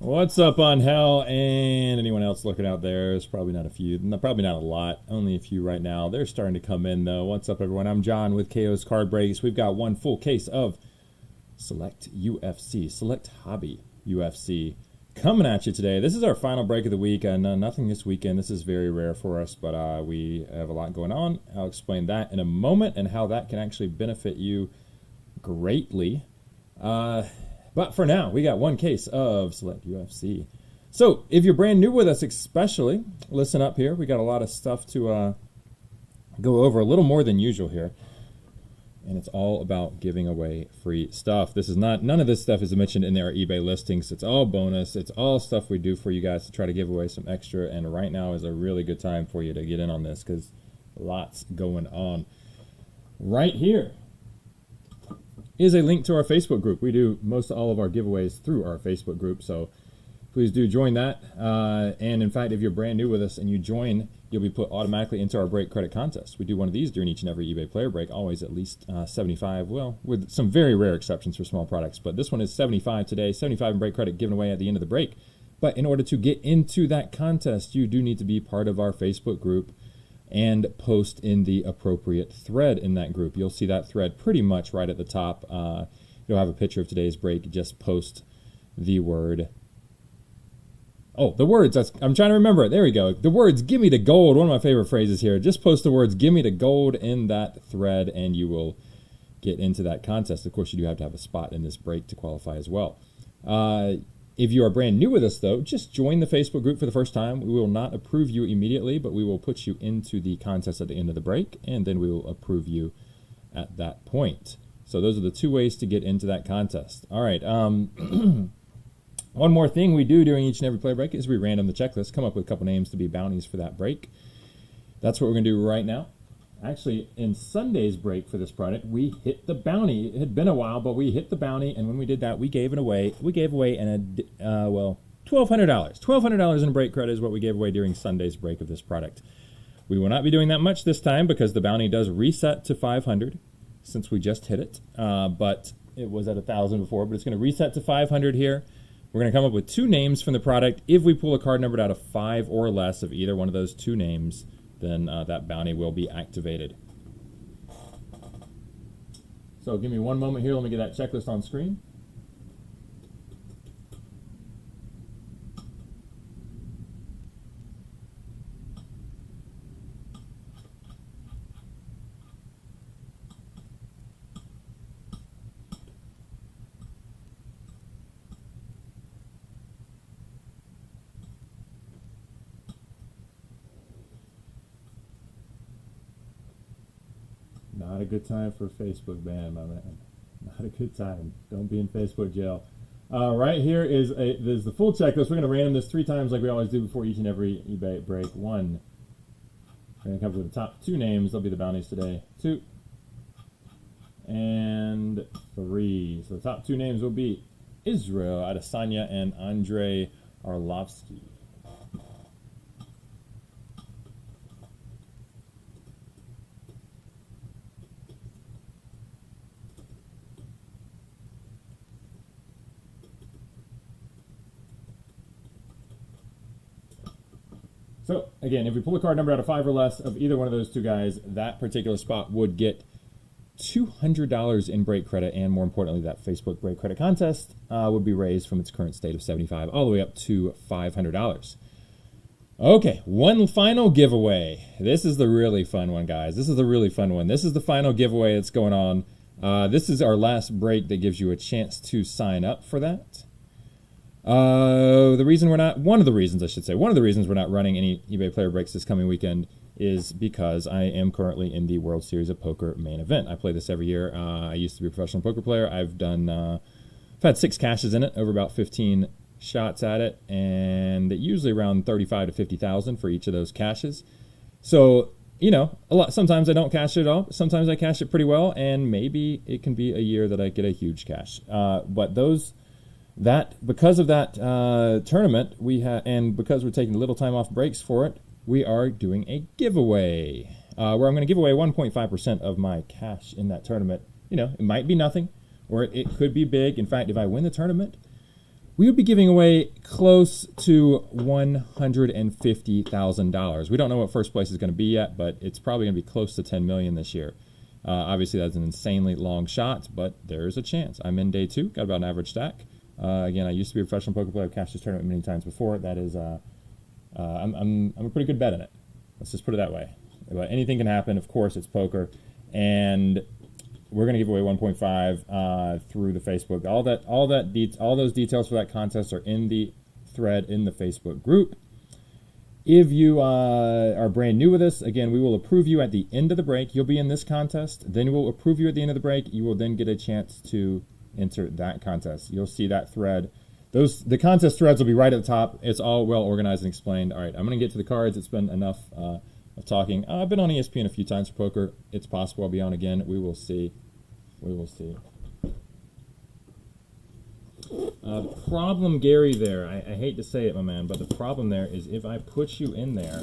What's up on Hell and anyone else looking out there? There's probably not a few, probably not a lot, only a few right now. They're starting to come in though. What's up everyone? I'm John with KOs-cardbreaks. We've got one full case of Select UFC, Select Hobby UFC coming at you today. This is our final break of the week and nothing this weekend. This is very rare for us, but we have a lot going on. I'll explain that in a moment and how that can actually benefit you greatly. But for now, we got one case of Select UFC. So if you're brand new with us especially, listen up here. We got a lot of stuff to go over, a little more than usual here. And it's all about giving away free stuff. This is not, none of this stuff is mentioned in our eBay listings. It's all bonus. It's all stuff we do for you guys to try to give away some extra. And right now is a really good time for you to get in on this because lots going on. Right here is a link to our Facebook group. We do most all of our giveaways through our Facebook group, so please do join that. And in fact, if you're brand new with us and you join, you'll be put automatically into our break credit contest. We do one of these during each and every eBay player break, always at least 75, well, with some very rare exceptions for small products, but this one is 75 today, 75 in break credit given away at the end of the break. But in order to get into that contest, you do need to be part of our Facebook group and post in the appropriate thread in that group. You'll see that thread pretty much right at the top. You'll have a picture of today's break. Just post the word. Oh, the words. I'm trying to remember it. There we go. The words, give me the gold. One of my favorite phrases here. Just post the words, give me the gold in that thread, and you will get into that contest. Of course, you do have to have a spot in this break to qualify as well. If you are brand new with us, though, just join the Facebook group for the first time. We will not approve you immediately, but we will put you into the contest at the end of the break, and then we will approve you at that point. So those are the two ways to get into that contest. All right. One more thing we do during each and every play break is we random the checklist, come up with a couple names to be bounties for that break. That's what we're going to do right now. Actually, in Sunday's break for this product, we hit the bounty. It had been a while, but we hit the bounty, and when we did that, we gave it away. We gave away $1,200. $1,200 in break credit is what we gave away during Sunday's break of this product. We will not be doing that much this time because the bounty does reset to 500 since we just hit it, but it was at 1,000 before, but it's going to reset to 500 here. We're going to come up with two names from the product. If we pull a card numbered out of 5 or less of either one of those two names, then that bounty will be activated. So give me one moment here. Let me get that checklist on screen. Not a good time for a Facebook ban, my man. Not a good time. Don't be in Facebook jail. Right here is there's the full checklist. We're going to random this 3 times like we always do before each and every eBay break. 1. We're going to come up with the top 2 names. They'll be the bounties today. 2. And 3. So the top 2 names will be Israel Adesanya and Andrei Arlovsky. So, again, if we pull a card number out of 5 or less of either one of those two guys, that particular spot would get $200 in break credit, and more importantly, that Facebook break credit contest would be raised from its current state of 75 all the way up to $500. Okay, one final giveaway. This is the really fun one, guys. This is the really fun one. This is the final giveaway that's going on. This is our last break that gives you a chance to sign up for that. One of the reasons we're not running any eBay player breaks this coming weekend is because I am currently in the World Series of Poker main event. I play this every year. I used to be a professional poker player. I've had 6 cashes in it, over about 15 shots at it, and usually around 35 to 50,000 for each of those cashes. So, you know, sometimes I don't cash it at all. Sometimes I cash it pretty well, and maybe it can be a year that I get a huge cash. But because of that tournament, and because we're taking a little time off breaks for it, we are doing a giveaway where I'm going to give away 1.5% of my cash in that tournament. You know, it might be nothing, or it could be big. In fact, if I win the tournament, we would be giving away close to $150,000. We don't know what first place is going to be yet, but it's probably going to be close to $10 million this year. Obviously, that's an insanely long shot, but there's a chance. I'm in day 2, got about an average stack. Again, I used to be a professional poker player. I've cashed this tournament many times before. That is, I'm a pretty good bet in it. Let's just put it that way. But anything can happen. Of course, it's poker, and we're going to give away 1.5 through the Facebook. All those details for that contest are in the thread in the Facebook group. If you are brand new with us, again, we will approve you at the end of the break. You'll be in this contest. Then we'll approve you at the end of the break. You will then get a chance to enter that contest. You'll see that thread. The contest threads will be right at the top. It's all well organized and explained. All right, I'm going to get to the cards. It's been enough of talking. I've been on ESPN a few times for poker. It's possible I'll be on again. We will see. We will see. Problem, Gary, there. I hate to say it, my man, but the problem there is if I put you in there,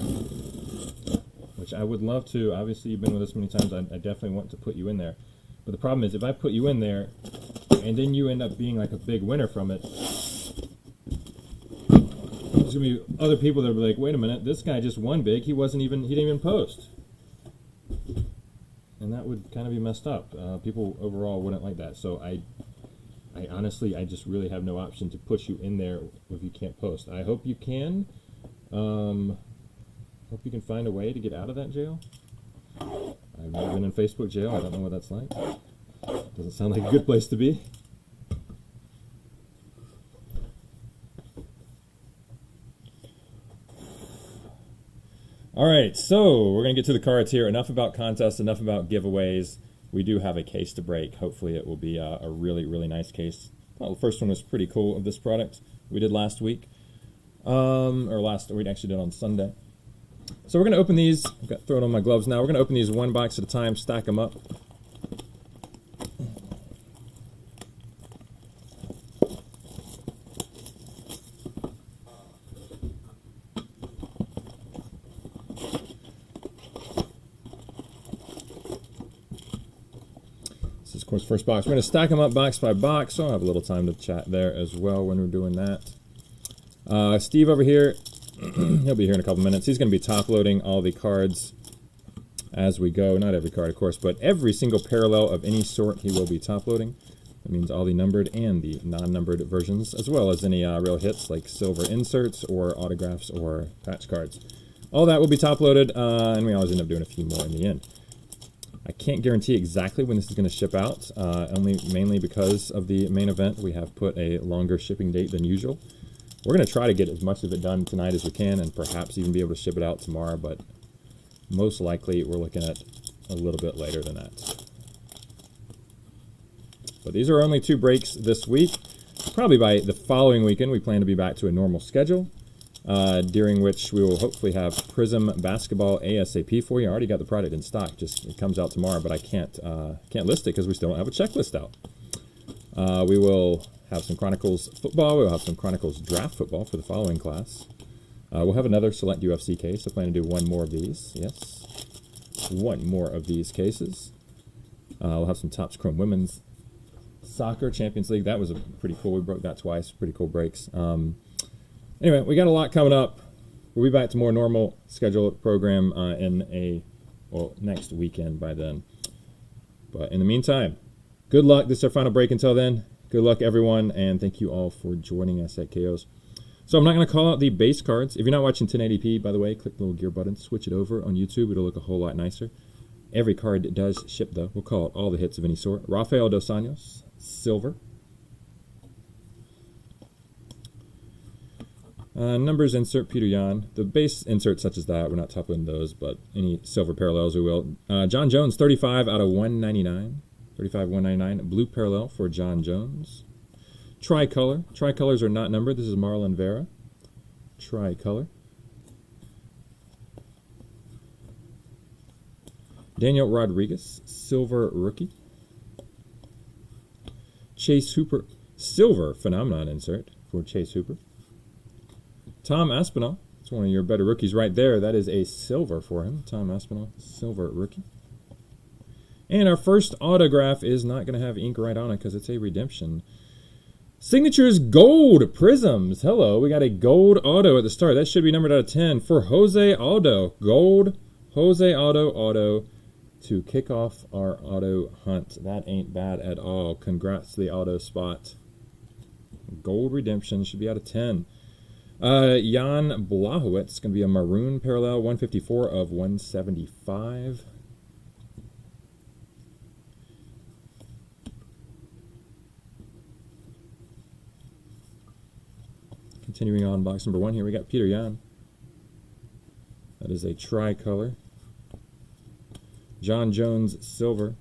which I would love to. Obviously, you've been with us many times. I definitely want to put you in there. But the problem is if I put you in there and then you end up being like a big winner from it, there's going to be other people that will be like, wait a minute, this guy just won big. He didn't even post. And that would kind of be messed up. People overall wouldn't like that. So I honestly, I just really have no option to put you in there if you can't post. I hope you can. Hope you can find a way to get out of that jail. I've never been in Facebook jail. I don't know what that's like. Doesn't sound like a good place to be. All right, so we're going to get to the cards here. Enough about contests, enough about giveaways. We do have a case to break. Hopefully it will be a really, really nice case. Well, the first one was pretty cool of this product we did last week. We actually did on Sunday. So we're going to open these. I've got thrown on my gloves now. We're going to open these one box at a time, stack them up. This is, of course, first box. We're going to stack them up box by box, so I'll have a little time to chat there as well when we're doing that. Steve over here, he'll be here in a couple minutes. He's going to be top-loading all the cards as we go. Not every card, of course, but every single parallel of any sort he will be top-loading. That means all the numbered and the non-numbered versions, as well as any real hits like silver inserts or autographs or patch cards. All that will be top-loaded, and we always end up doing a few more in the end. I can't guarantee exactly when this is going to ship out, mainly because of the main event. We have put a longer shipping date than usual. We're going to try to get as much of it done tonight as we can and perhaps even be able to ship it out tomorrow, but most likely we're looking at a little bit later than that. But these are only 2 breaks this week. Probably by the following weekend we plan to be back to a normal schedule, during which we will hopefully have Prizm Basketball ASAP for you. I already got the product in stock, just it comes out tomorrow, but I can't list it because we still don't have a checklist out. We will have some Chronicles football. We'll have some Chronicles Draft football for the following class. We'll have another Select UFC case. I plan to do one more of these. Yes, one more of these cases. We'll have some Topps Chrome Women's Soccer Champions League. That was pretty cool. We broke that twice. Pretty cool breaks. Anyway, we got a lot coming up. We'll be back to more normal scheduled program next weekend by then. But in the meantime, good luck. This is our final break until then. Good luck, everyone, and thank you all for joining us at KOs. So I'm not going to call out the base cards. If you're not watching 1080p, by the way, click the little gear button, switch it over on YouTube. It'll look a whole lot nicer. Every card does ship, though. We'll call it all the hits of any sort. Rafael Dos Anjos, silver. Numbers insert, Peter Yan. The base inserts such as that, we're not topping those, but any silver parallels we will. John Jones, 35 out of 199. 35/199, blue parallel for John Jones. Tricolor. Tricolors are not numbered. This is Marlon Vera. Tricolor. Daniel Rodriguez, silver rookie. Chase Hooper, silver phenomenon insert for Chase Hooper. Tom Aspinall, it's one of your better rookies right there. That is a silver for him. Tom Aspinall, silver rookie. And our first autograph is not going to have ink right on it because it's a redemption. Signatures gold Prizms. Hello, we got a gold auto at the start. That should be numbered out of 10 for Jose Aldo. Gold Jose Aldo auto to kick off our auto hunt. That ain't bad at all. Congrats to the auto spot. Gold redemption should be out of 10. Jan Blachowicz, going to be a maroon parallel, 154 of 175. Continuing on box number 1 here, we got Peter Yan. That is a tricolor. John Jones silver.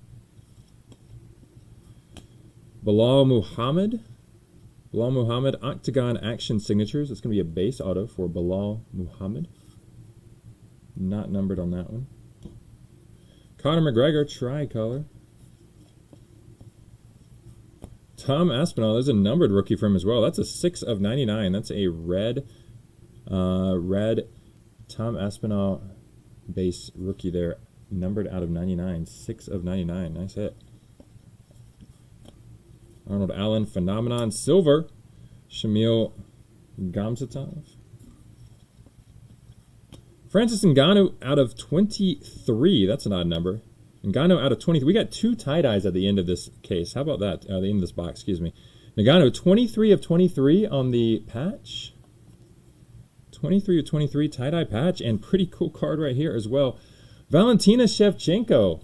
Bilal Muhammad. Bilal Muhammad Octagon Action Signatures. It's going to be a base auto for Bilal Muhammad. Not numbered on that one. Conor McGregor tricolor. Tom Aspinall, there's a numbered rookie for him as well. That's a 6 of 99. That's a red Tom Aspinall base rookie there, numbered out of 99. 6 of 99. Nice hit. Arnold Allen Phenomenon silver. Shamil Gamzatov. Francis Ngannou out of 23. That's an odd number. Ngannou out of 23. We got 2 tie-dyes at the end of this case. How about that? The end of this box, excuse me. Ngannou, 23 of 23 on the patch. 23 of 23 tie-dye patch. And pretty cool card right here as well. Valentina Shevchenko.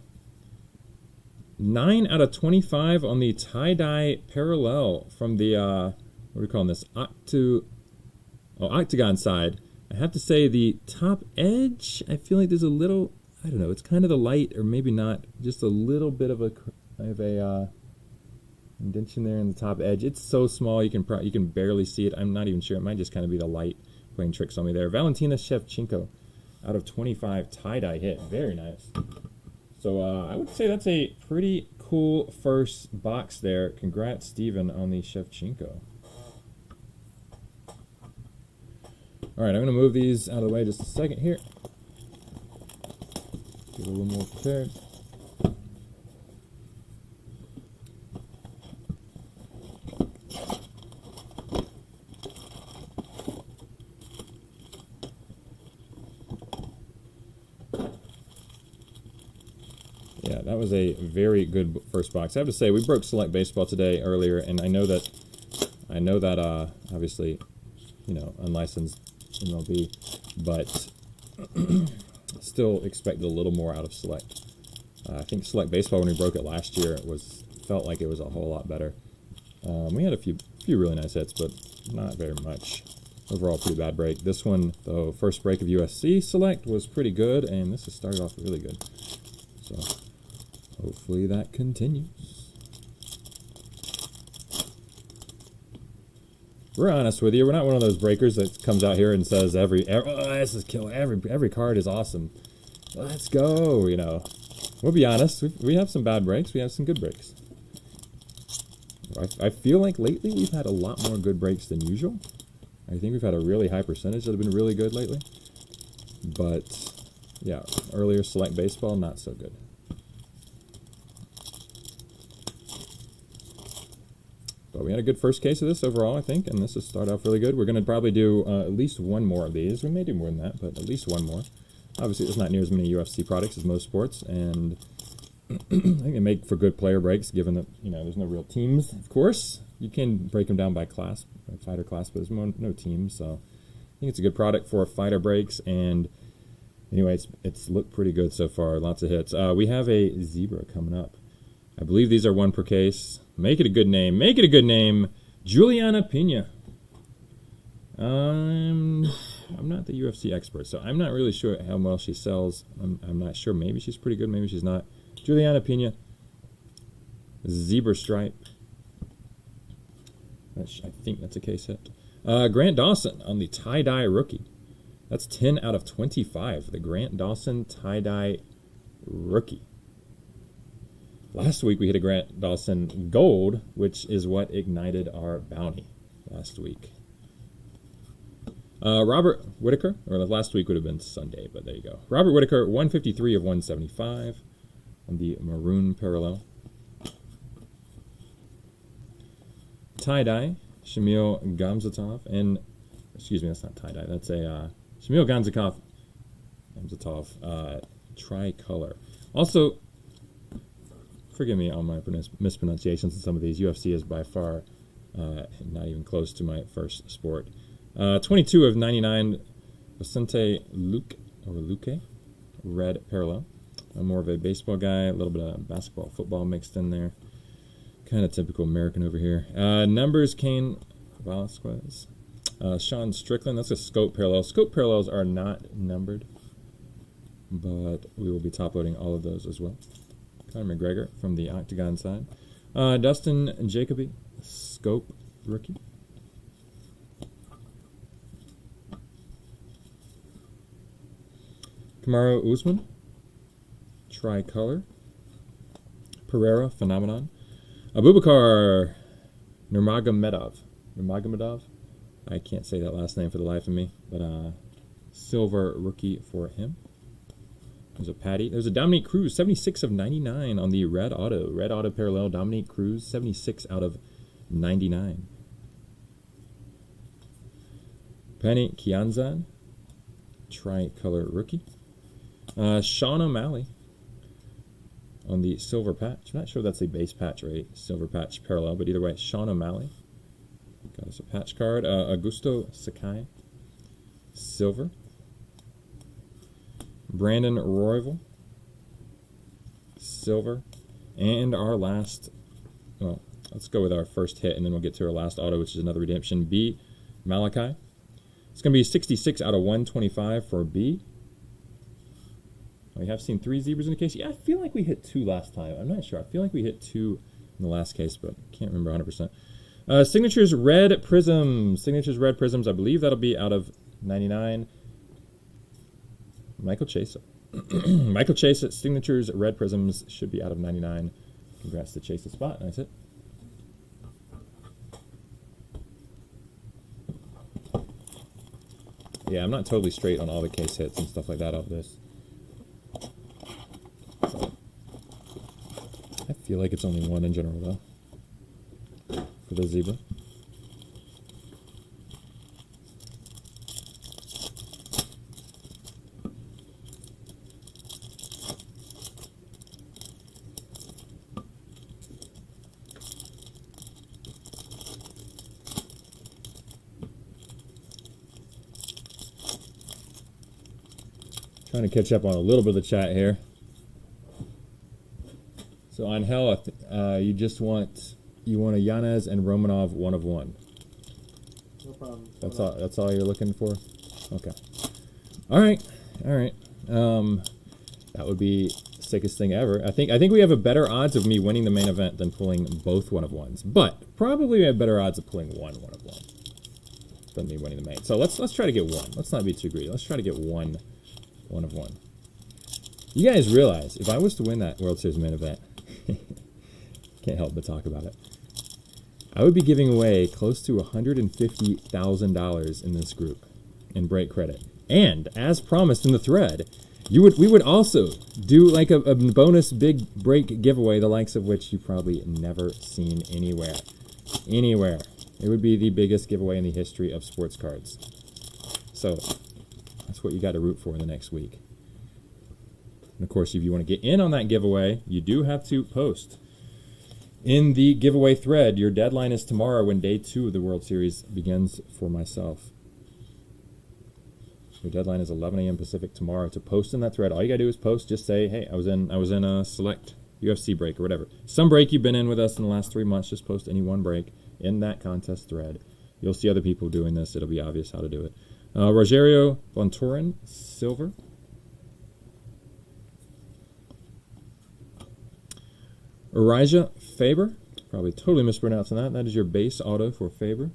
9 out of 25 on the tie-dye parallel from the, what are we calling this? Octagon side. I have to say the top edge, I feel like there's a little, I don't know, it's kind of the light, or maybe not, just a little bit of a indentation there in the top edge. It's so small you can barely see it. I'm not even sure. It might just kind of be the light playing tricks on me there. Valentina Shevchenko out of 25 tie-dye hit. Very nice. So I would say that's a pretty cool first box there. Congrats, Steven, on the Shevchenko. All right, I'm going to move these out of the way just a second here. Get a little more prepared. Yeah, that was a very good first box. I have to say, we broke Select Baseball today earlier, and I know that obviously, you know, unlicensed MLB, but still expected a little more out of Select. I think Select Baseball, when we broke it last year, felt like it was a whole lot better. We had a few really nice hits, but not very much. Overall, pretty bad break. This one, the first break of USC Select, was pretty good, and this has started off really good. So hopefully that continues. We're honest with you. We're not one of those breakers that comes out here and says this is killer. Every card is awesome. Let's go. You know, we'll be honest. We have some bad breaks. We have some good breaks. I feel like lately we've had a lot more good breaks than usual. I think we've had a really high percentage that have been really good lately. But yeah, earlier Select Baseball, not so good. But we had a good first case of this overall, I think, and this has started off really good. We're going to probably do at least one more of these. We may do more than that, but at least one more. Obviously, there's not near as many UFC products as most sports, and I think they make for good player breaks, given that, you know, there's no real teams, of course. You can break them down by class, by fighter class, but there's no teams, so I think it's a good product for fighter breaks, and anyway, it's looked pretty good so far. Lots of hits. We have a zebra coming up. I believe these are 1 per case. Make it a good name. Make it a good name. Juliana Pena. I'm not the UFC expert, so I'm not really sure how well she sells. I'm not sure. Maybe she's pretty good. Maybe she's not. Juliana Pena. Zebra stripe. I think that's a case hit. Grant Dawson on the tie-dye rookie. That's 10 out of 25. The Grant Dawson tie-dye rookie. Last week we hit a Grant Dawson gold, which is what ignited our bounty last week. Robert Whitaker, or last week would have been Sunday, but there you go. Robert Whitaker, 153 of 175 on the maroon parallel. Tie-dye, Shamil Gamzatov, and excuse me, that's not tie-dye. That's a Shamil Gamzatov tricolor. Also, forgive me on my mispronunciations in some of these. UFC is by far not even close to my first sport. 22 of 99, Vicente Luque, red parallel. I'm more of a baseball guy, a little bit of basketball, football mixed in there. Kind of typical American over here. Numbers, Kane Velasquez. Sean Strickland, that's a scope parallel. Scope parallels are not numbered, but we will be top loading all of those as well. Conor McGregor from the Octagon side. Dustin Jacoby, scope rookie. Kamaru Usman, tricolor. Pereira, phenomenon. Abubakar Nurmagomedov. I can't say that last name for the life of me, but silver rookie for him. There's a Patty. There's a Dominique Cruz, 76 of 99 on the red auto. Red auto parallel, Dominique Cruz, 76 out of 99. Penny Kianzan, tricolor rookie. Sean O'Malley on the silver patch. I'm not sure if that's a base patch or a silver patch parallel, but either way, Sean O'Malley. Got us a patch card. Augusto Sakai, silver. Brandon Royval, silver. And our last, well, let's go with our first hit, and then we'll get to our last auto, which is another redemption. B. Malachi. It's going to be 66 out of 125 for B. We have seen 3 zebras in the case. Yeah, I feel like we hit 2 last time. I'm not sure. I feel like we hit 2 in the last case, but I can't remember 100%. Signatures red prisms. Signatures red prisms. I believe that'll be out of 99. Michael Chase. Michael Chase at signatures red prisms should be out of 99. Congrats to Chase's spot. That's it. Yeah, I'm not totally straight on all the case hits and stuff like that of this. I feel like it's only 1 in general, though, for the zebra. Trying to catch up on a little bit of the chat here. So on Hell, you just want a Yanez and Romanov 1 of 1. No problem. That's all. That's all you're looking for. Okay. All right. That would be the sickest thing ever. I think we have a better odds of me winning the main event than pulling both 1 of 1s. But probably we have better odds of pulling one of 1 than me winning the main. So let's try to get 1. Let's not be too greedy. Let's try to get 1 of 1. You guys realize if I was to win that World Series main event, can't help but talk about it, I would be giving away close to $150,000 in this group in break credit. And as promised in the thread, we would also do like a bonus big break giveaway, the likes of which you've probably never seen anywhere. It would be the biggest giveaway in the history of sports cards. So that's what you got to root for in the next week. And of course, if you want to get in on that giveaway, you do have to post in the giveaway thread. Your deadline is tomorrow when day 2 of the World Series begins for myself. Your deadline is 11 a.m. Pacific tomorrow to post in that thread. All you gotta do is post. Just say, hey, I was in a Select UFC break or whatever. Some break you've been in with us in the last 3 months. Just post any one break in that contest thread. You'll see other people doing this. It'll be obvious how to do it. Rogerio Bontorin, silver. Elijah Faber, probably totally mispronouncing that. That is your base auto for Faber.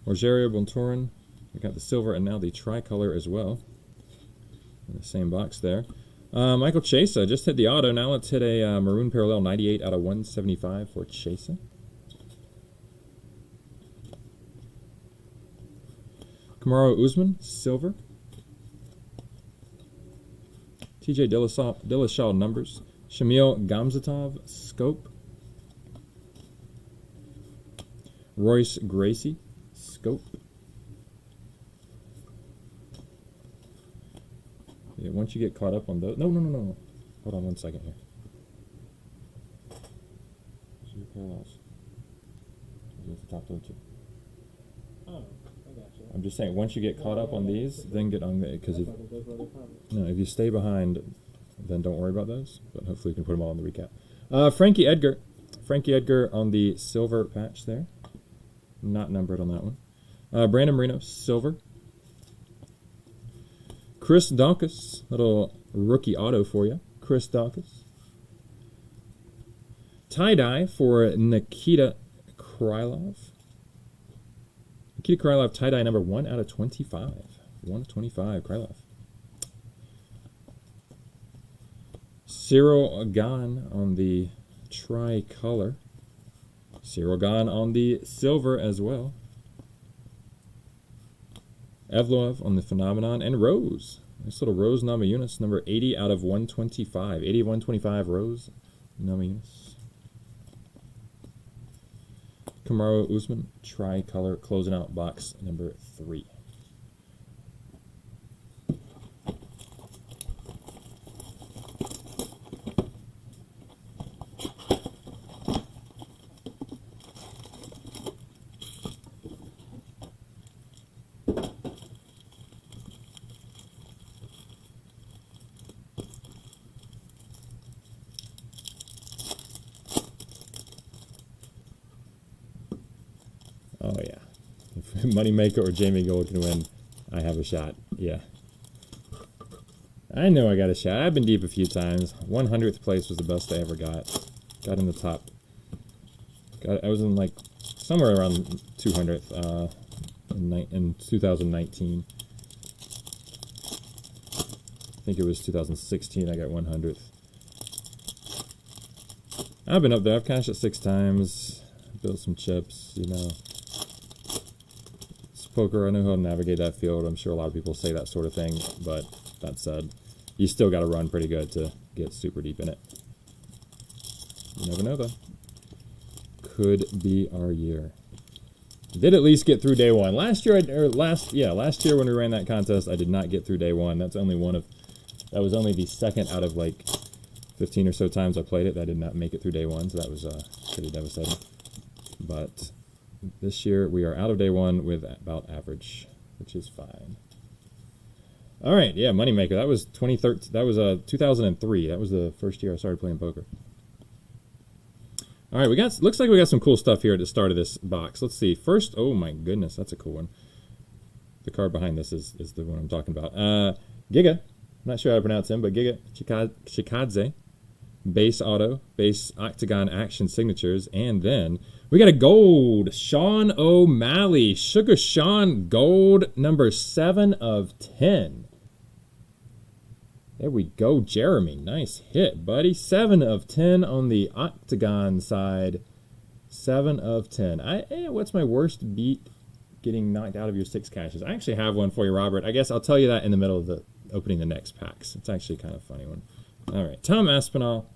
Rogerio Bontorin, we got the silver and now the tricolor as well. In the same box there. Michael Chesa just hit the auto. Now let's hit a maroon parallel 98 out of 175 for Chesa. Kamaru Usman, silver. TJ Dillashaw numbers. Shamil Gamzatov, scope. Royce Gracie, Scope. Yeah, once you get caught up on those... No. Hold on one second here. So your parallels. At the top of the two. Oh, I got you. I'm just saying, once you get caught up on these, then get on the... Because if you stay behind, then don't worry about those. But hopefully you can put them all in the recap. Frankie Edgar. Frankie Edgar on the silver patch there. Not numbered on that one. Brandon Marino, silver. Chris Donkus, little rookie auto for you. Chris Donkus. Tie-dye for Nikita Krylov. Nikita Krylov, tie-dye number 1 out of 25. 1 of 25, Krylov. Cyril Gahn on the tricolor. Cyril Gahn on the silver as well. Evloev on the Phenomenon, and Rose. Nice little Rose Namajunas, number 80 out of 125. 80 of 125, Rose Namajunas. Kamaru Usman, tricolor, closing out box number 3. Oh, yeah. If Moneymaker or Jamie Gold can win, I have a shot. Yeah. I know I got a shot. I've been deep a few times. 100th place was the best I ever got. Got in the top. I was in, like, somewhere around 200th in 2019. I think it was 2016 I got 100th. I've been up there. I've cashed it 6 times. Built some chips, you know. Poker, I know how to navigate that field. I'm sure a lot of people say that sort of thing, but that said, you still got to run pretty good to get super deep in it. You never know, though. Could be our year. Did at least get through day 1. Last year when we ran that contest, I did not get through day 1. That's only that was only the second out of like 15 or so times I played it that I did not make it through day 1, so that was pretty devastating. But this year, we are out of day 1 with about average, which is fine. All right, yeah, Moneymaker. That was 2013. That was 2003. That was the first year I started playing poker. All right, looks like we got some cool stuff here at the start of this box. Let's see. First, oh my goodness, that's a cool one. The card behind this is the one I'm talking about. Giga. I'm not sure how to pronounce him, but Giga Chikadze. Base auto, base octagon action signatures, and then we got a gold Sean O'Malley, Sugar Sean gold, number 7 of 10. There we go, Jeremy. Nice hit, buddy. 7 of 10 on the octagon side. 7 of 10. What's my worst beat getting knocked out of your 6 caches? I actually have one for you, Robert. I guess I'll tell you that in the middle of the opening the next packs. It's actually kind of a funny one. All right, Tom Aspinall,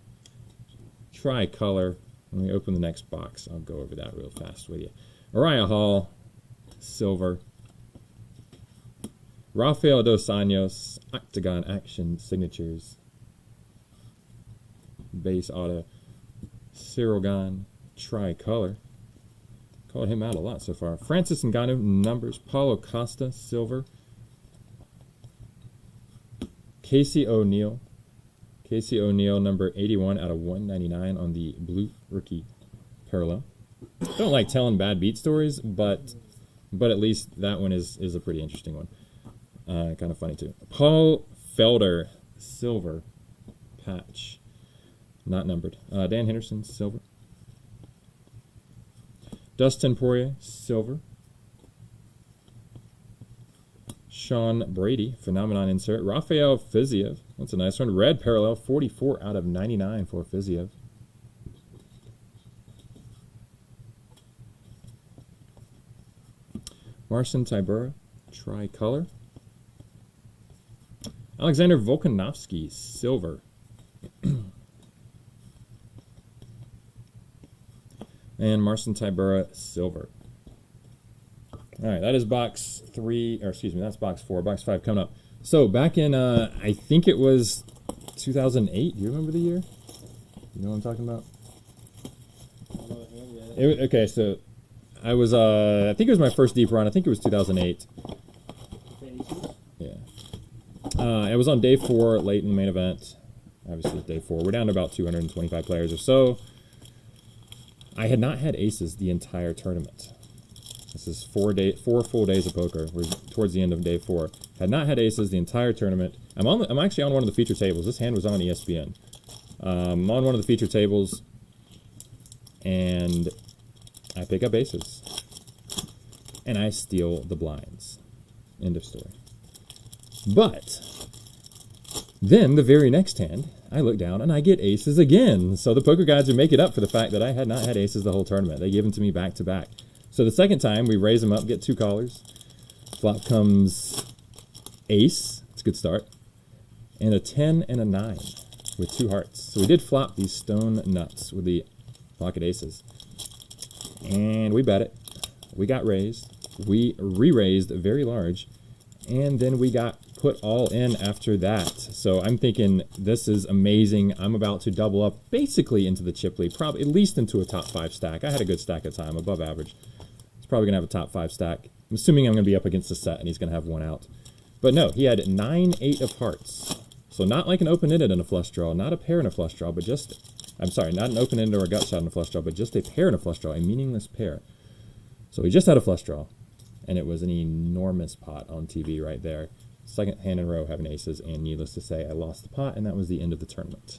tricolor. When we open the next box, I'll go over that real fast with you. Uriah Hall, silver. Rafael Dos Anjos, octagon action signatures. Base auto. Cyril Gahn, tricolor. Called him out a lot so far. Francis Ngannou, numbers. Paulo Costa, silver. Casey O'Neill. Casey O'Neill, number 81 out of 199 on the blue rookie parallel. Don't like telling bad beat stories, but at least that one is a pretty interesting one. Kind of funny too. Paul Felder, silver patch, not numbered. Dan Henderson, silver. Dustin Poirier, silver. Sean Brady, Phenomenon insert. Rafael Fiziev, that's a nice one. Red parallel, 44 out of 99 for Fiziev. Marcin Tybura, tricolor. Alexander Volkanovski, silver. And Marcin Tybura, silver. All right, that is box 3, or excuse me, that's box 4. Box 5 coming up. So back in, I think it was 2008. Do you remember the year? You know what I'm talking about? I don't know the hand yet. Okay, so I was, I think it was my first deep run. I think it was 2008. Yeah. It was on day 4, late in the main event. Obviously, day 4. We're down to about 225 players or so. I had not had aces the entire tournament. This is 4 full days of poker. We're towards the end of day 4. Had not had aces the entire tournament. I'm actually on one of the feature tables. This hand was on ESPN. I'm on one of the feature tables, and I pick up aces, and I steal the blinds. End of story. But then the very next hand, I look down and I get aces again. So the poker gods would make it up for the fact that I had not had aces the whole tournament. They give them to me back to back. So the second time, we raise them up, get 2 callers. Flop comes ace. It's a good start. And a 10 and a 9 with 2 hearts. So we did flop these stone nuts with the pocket aces. And we bet it. We got raised. We re-raised very large. And then we got put all in after that. So I'm thinking, this is amazing. I'm about to double up basically into the chip lead, probably at least into a top 5 stack. I had a good stack at the time, above average. It's probably going to have a top 5 stack. I'm assuming I'm going to be up against a set and he's going to have 1 out. But no, he had 9, 8 of hearts. So not like an open-ended and a flush draw, not a pair and a flush draw, but just, I'm sorry, not an open-ended or a gut shot and a flush draw, but just a pair and a flush draw, a meaningless pair. So he just had a flush draw, and it was an enormous pot on TV right there. Second hand in a row having aces, and needless to say, I lost the pot, and that was the end of the tournament.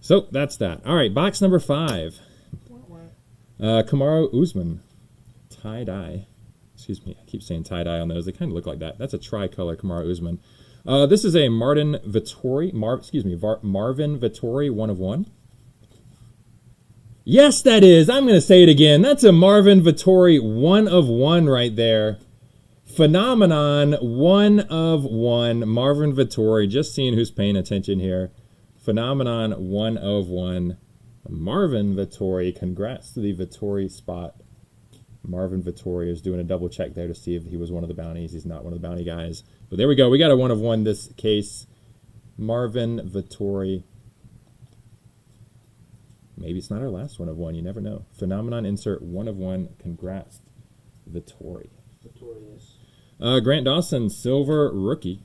So that's that. All right, box number 5. Kamaru Usman, tie-dye. Excuse me, I keep saying tie-dye on those. They kind of look like that. That's a tricolor Kamaru Usman. This is a Marvin Vettori 1 of 1. Yes, that is. I'm going to say it again. That's a Marvin Vettori 1 of 1 right there. Phenomenon 1 of 1. Marvin Vettori. Just seeing who's paying attention here. Phenomenon 1 of 1. Marvin Vettori. Congrats to the Vettori spot. Marvin Vettori is doing a double check there to see if he was one of the bounties. He's not one of the bounty guys. But there we go. We got a 1 of 1 this case. Marvin Vettori. Maybe it's not our last 1 of 1. You never know. Phenomenon insert 1 of 1. Congrats, Vettori. Grant Dawson, silver rookie.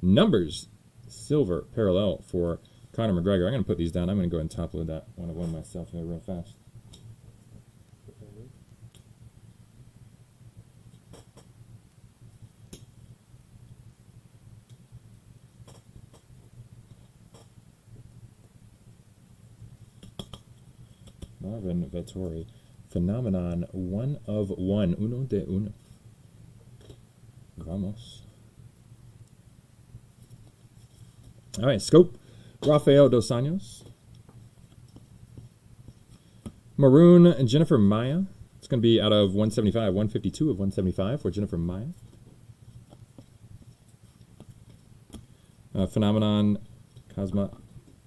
Numbers, silver parallel for Conor McGregor. I'm going to put these down. I'm going to go ahead and top load that 1 of 1 myself here real fast. Marvin Vettori. Phenomenon 1 of 1. Uno de uno. Vamos. All right, scope. Rafael Dos Anjos. Maroon Jennifer Maya. It's going to be out of 175. 152 of 175 for Jennifer Maya. Phenomenon Cosma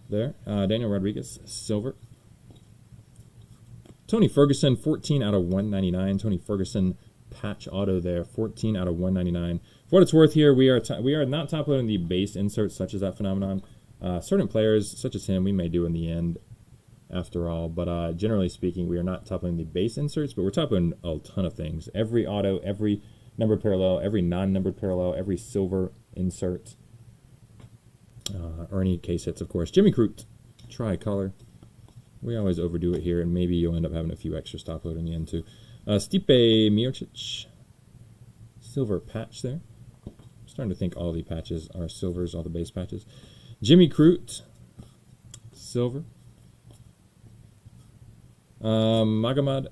there. Daniel Rodriguez, silver. Tony Ferguson, 14 out of 199. Tony Ferguson patch auto there, 14 out of 199. For what it's worth here, we are not top loading the base inserts such as that Phenomenon. Certain players, such as him, we may do in the end after all. But generally speaking, we are not top loading the base inserts, but we're top loading a ton of things. Every auto, every numbered parallel, every non-numbered parallel, every silver insert. Or any case hits, of course. Jimmy Crute, tricolor. We always overdo it here, and maybe you'll end up having a few extra top load in the end, too. Stipe Miocic, silver patch there. I'm starting to think all the patches are silvers, all the base patches. Jimmy Crute, silver. Magomed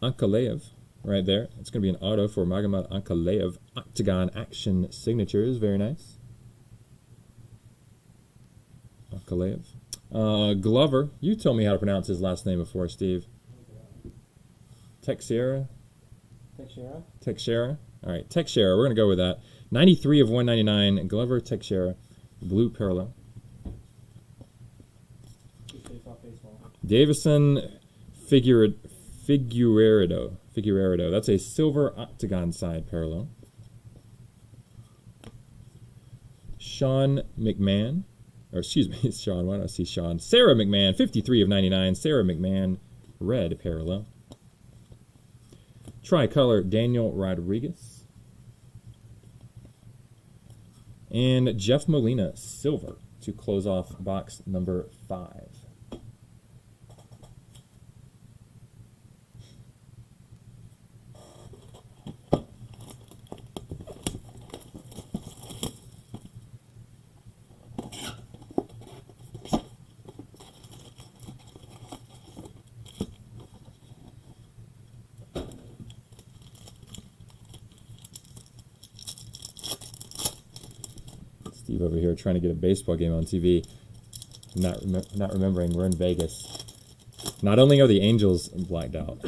Ankalaev, right there. It's going to be an auto for Magomed Ankalaev. Octagon Action Signatures, very nice. Ankalaev. Glover, you told me how to pronounce his last name before, Steve. Teixeira? Teixeira. All right, Teixeira. We're going to go with that. 93 of 199. Glover Teixeira. Blue parallel. Davison Figueredo. That's a silver octagon side parallel. Sean McMahon. Or excuse me, it's Sean. Why don't I see Sean? Sarah McMahon, 53 of 99. Sarah McMahon, red parallel. Tricolor, Daniel Rodriguez. And Jeff Molina, silver, to close off box number 5. Steve over here trying to get a baseball game on TV. Not remembering we're in Vegas. Not only are the Angels blacked out,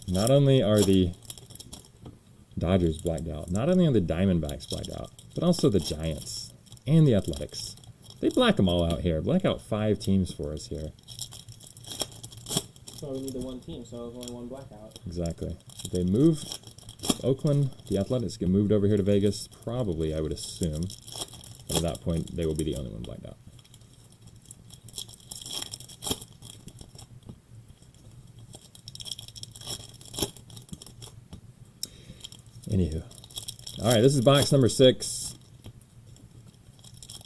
not only are the Dodgers blacked out, not only are the Diamondbacks blacked out, but also the Giants and the Athletics. They black them all out here. Black out 5 teams for us here. So we need the one team, so there's only one blackout. Exactly. If they move Oakland, the Athletics get moved over here to Vegas, probably, I would assume. But at that point, they will be the only one blacked out. Anywho. All right, this is box number 6.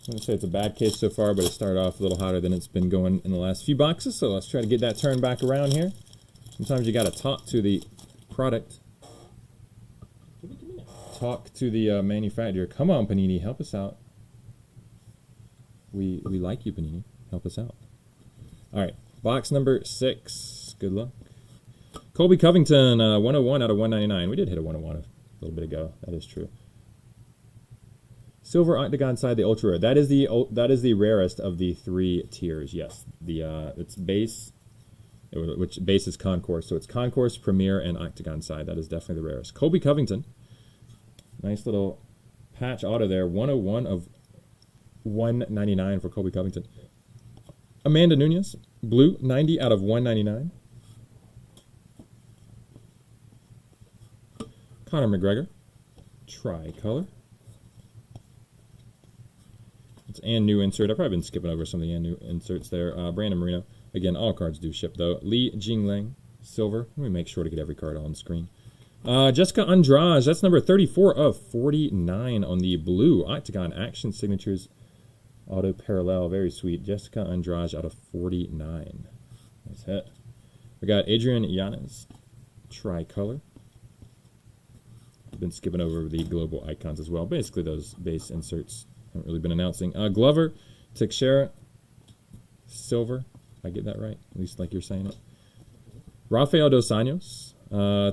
I'm going to say it's a bad case so far, but it started off a little hotter than it's been going in the last few boxes, so let's try to get that turned back around here. Sometimes you got to talk to the product. Talk to the manufacturer. Come on, Panini, help us out. We like you, Panini. Help us out. All right, box number 6. Good luck. Colby Covington, 101 out of 199. We did hit a 101 a little bit ago. That is true. Silver octagon side, the ultra rare. That is the rarest of the 3 tiers. Yes, it's base, which base is concourse. So it's concourse, premier, and octagon side. That is definitely the rarest. Colby Covington, nice little patch auto there. 101 of 199 for Colby Covington. Amanda Nunez, blue, 90 out of 199. Conor McGregor, tricolor. It's and new insert. I've probably been skipping over some of the and new inserts there. Brandon Marino. Again, all cards do ship, though. Li Jinglang, silver. Let me make sure to get every card on screen. Jessica Andrade. That's number 34 of 49 on the blue. Octagon Action Signatures auto parallel. Very sweet. Jessica Andrade out of 49. Nice hit. We got Adrian Yanez, tricolor. Been skipping over the global icons as well. Basically, those base inserts haven't really been announcing. Glover, Teixeira, silver. If I get that right, at least like you're saying it. Rafael Dos Anjos,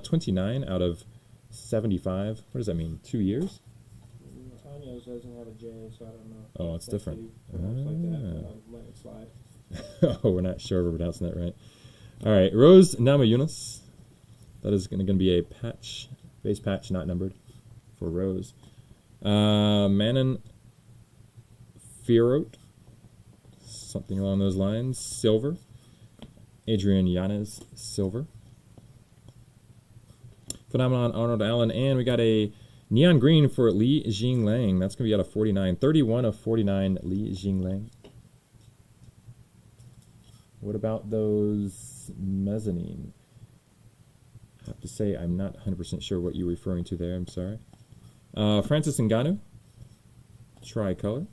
29 out of 75. What does that mean? 2 years? Anjos doesn't have a J, so I don't know. Oh, it's different. Like that, let it slide. Oh, we're not sure if we're pronouncing that right. All right, Rose Namajunas. That is going to be a patch, base patch, not numbered, for Rose. Manon Fierot, something along those lines, silver. Adrian Yanez, silver. Phenomenon Arnold Allen, and we got a neon green for Li Jinglang. That's going to be out of 49. 31 of 49, Li Jinglang. What about those mezzanine? I have to say I'm not 100% sure what you're referring to there. I'm sorry. Francis Ngannou, tricolor.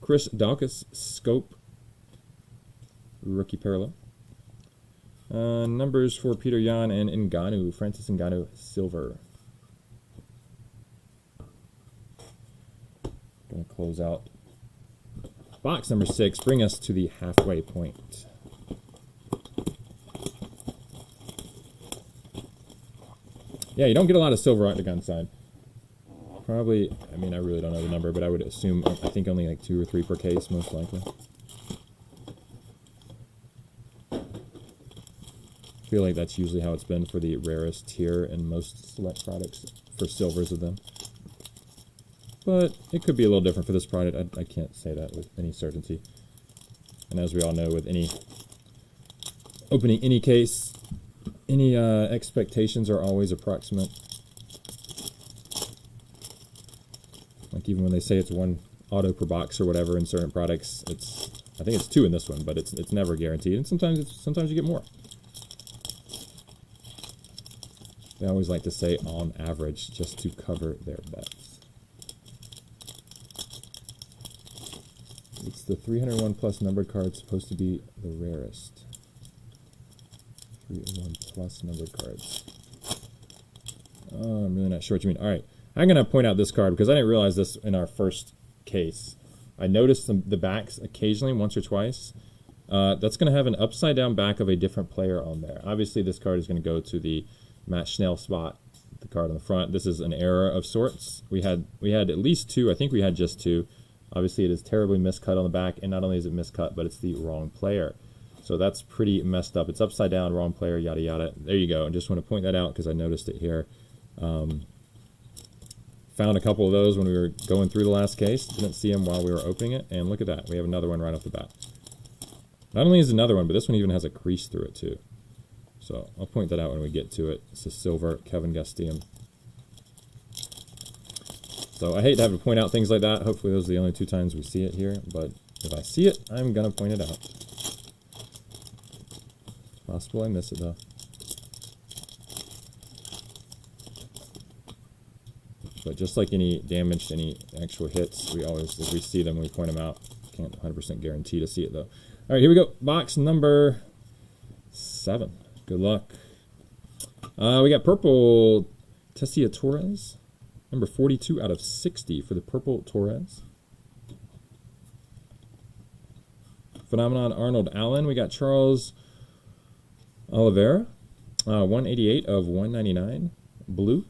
Chris Daukaus, scope, rookie parallel. Numbers for Peter Yan and Ngannou. Francis Ngannou, silver. Going to close out box number 6. Bring us to the halfway point. Yeah, you don't get a lot of silver octagon side. Probably, I mean, I really don't know the number, but I would assume, I think only like 2 or 3 per case, most likely. I feel like that's usually how it's been for the rarest tier and most select products for silvers of them. But it could be a little different for this product. I can't say that with any certainty. And as we all know, with any opening any case, any expectations are always approximate. Like even when they say it's 1 auto per box or whatever in certain products, I think it's 2 in this one, but it's never guaranteed, and sometimes you get more. They always like to say on average just to cover their bets. It's the 301 plus numbered card supposed to be the rarest. 301 plus numbered cards. Oh, I'm really not sure what you mean. All right, I'm going to point out this card because I didn't realize this in our first case. I noticed the backs occasionally, once or twice. That's going to have an upside down back of a different player on there. Obviously, this card is going to go to the Matt Schnell spot, the card on the front. This is an error of sorts. We had at least 2. I think we had just 2. Obviously, it is terribly miscut on the back, and not only is it miscut, but it's the wrong player. So that's pretty messed up. It's upside down, wrong player, yada yada. There you go. I just want to point that out because I noticed it here. Found a couple of those when we were going through the last case. Didn't see them while we were opening it, and look at that. We have another one right off the bat. Not only is another one, but this one even has a crease through it too. So I'll point that out when we get to it. It's a silver Kevin Gastelum. So I hate to have to point out things like that. Hopefully those are the only 2 times we see it here. But if I see it, I'm going to point it out. It's possible I miss it though. But just like any damage, any actual hits, we always, if we see them, we point them out. Can't 100% guarantee to see it though. All right, here we go. Box number 7. Good luck. We got purple Tessia Torres. Number 42 out of 60 for the purple Torres. Phenomenon Arnold Allen. We got Charles Oliveira. 188 of 199. Blue.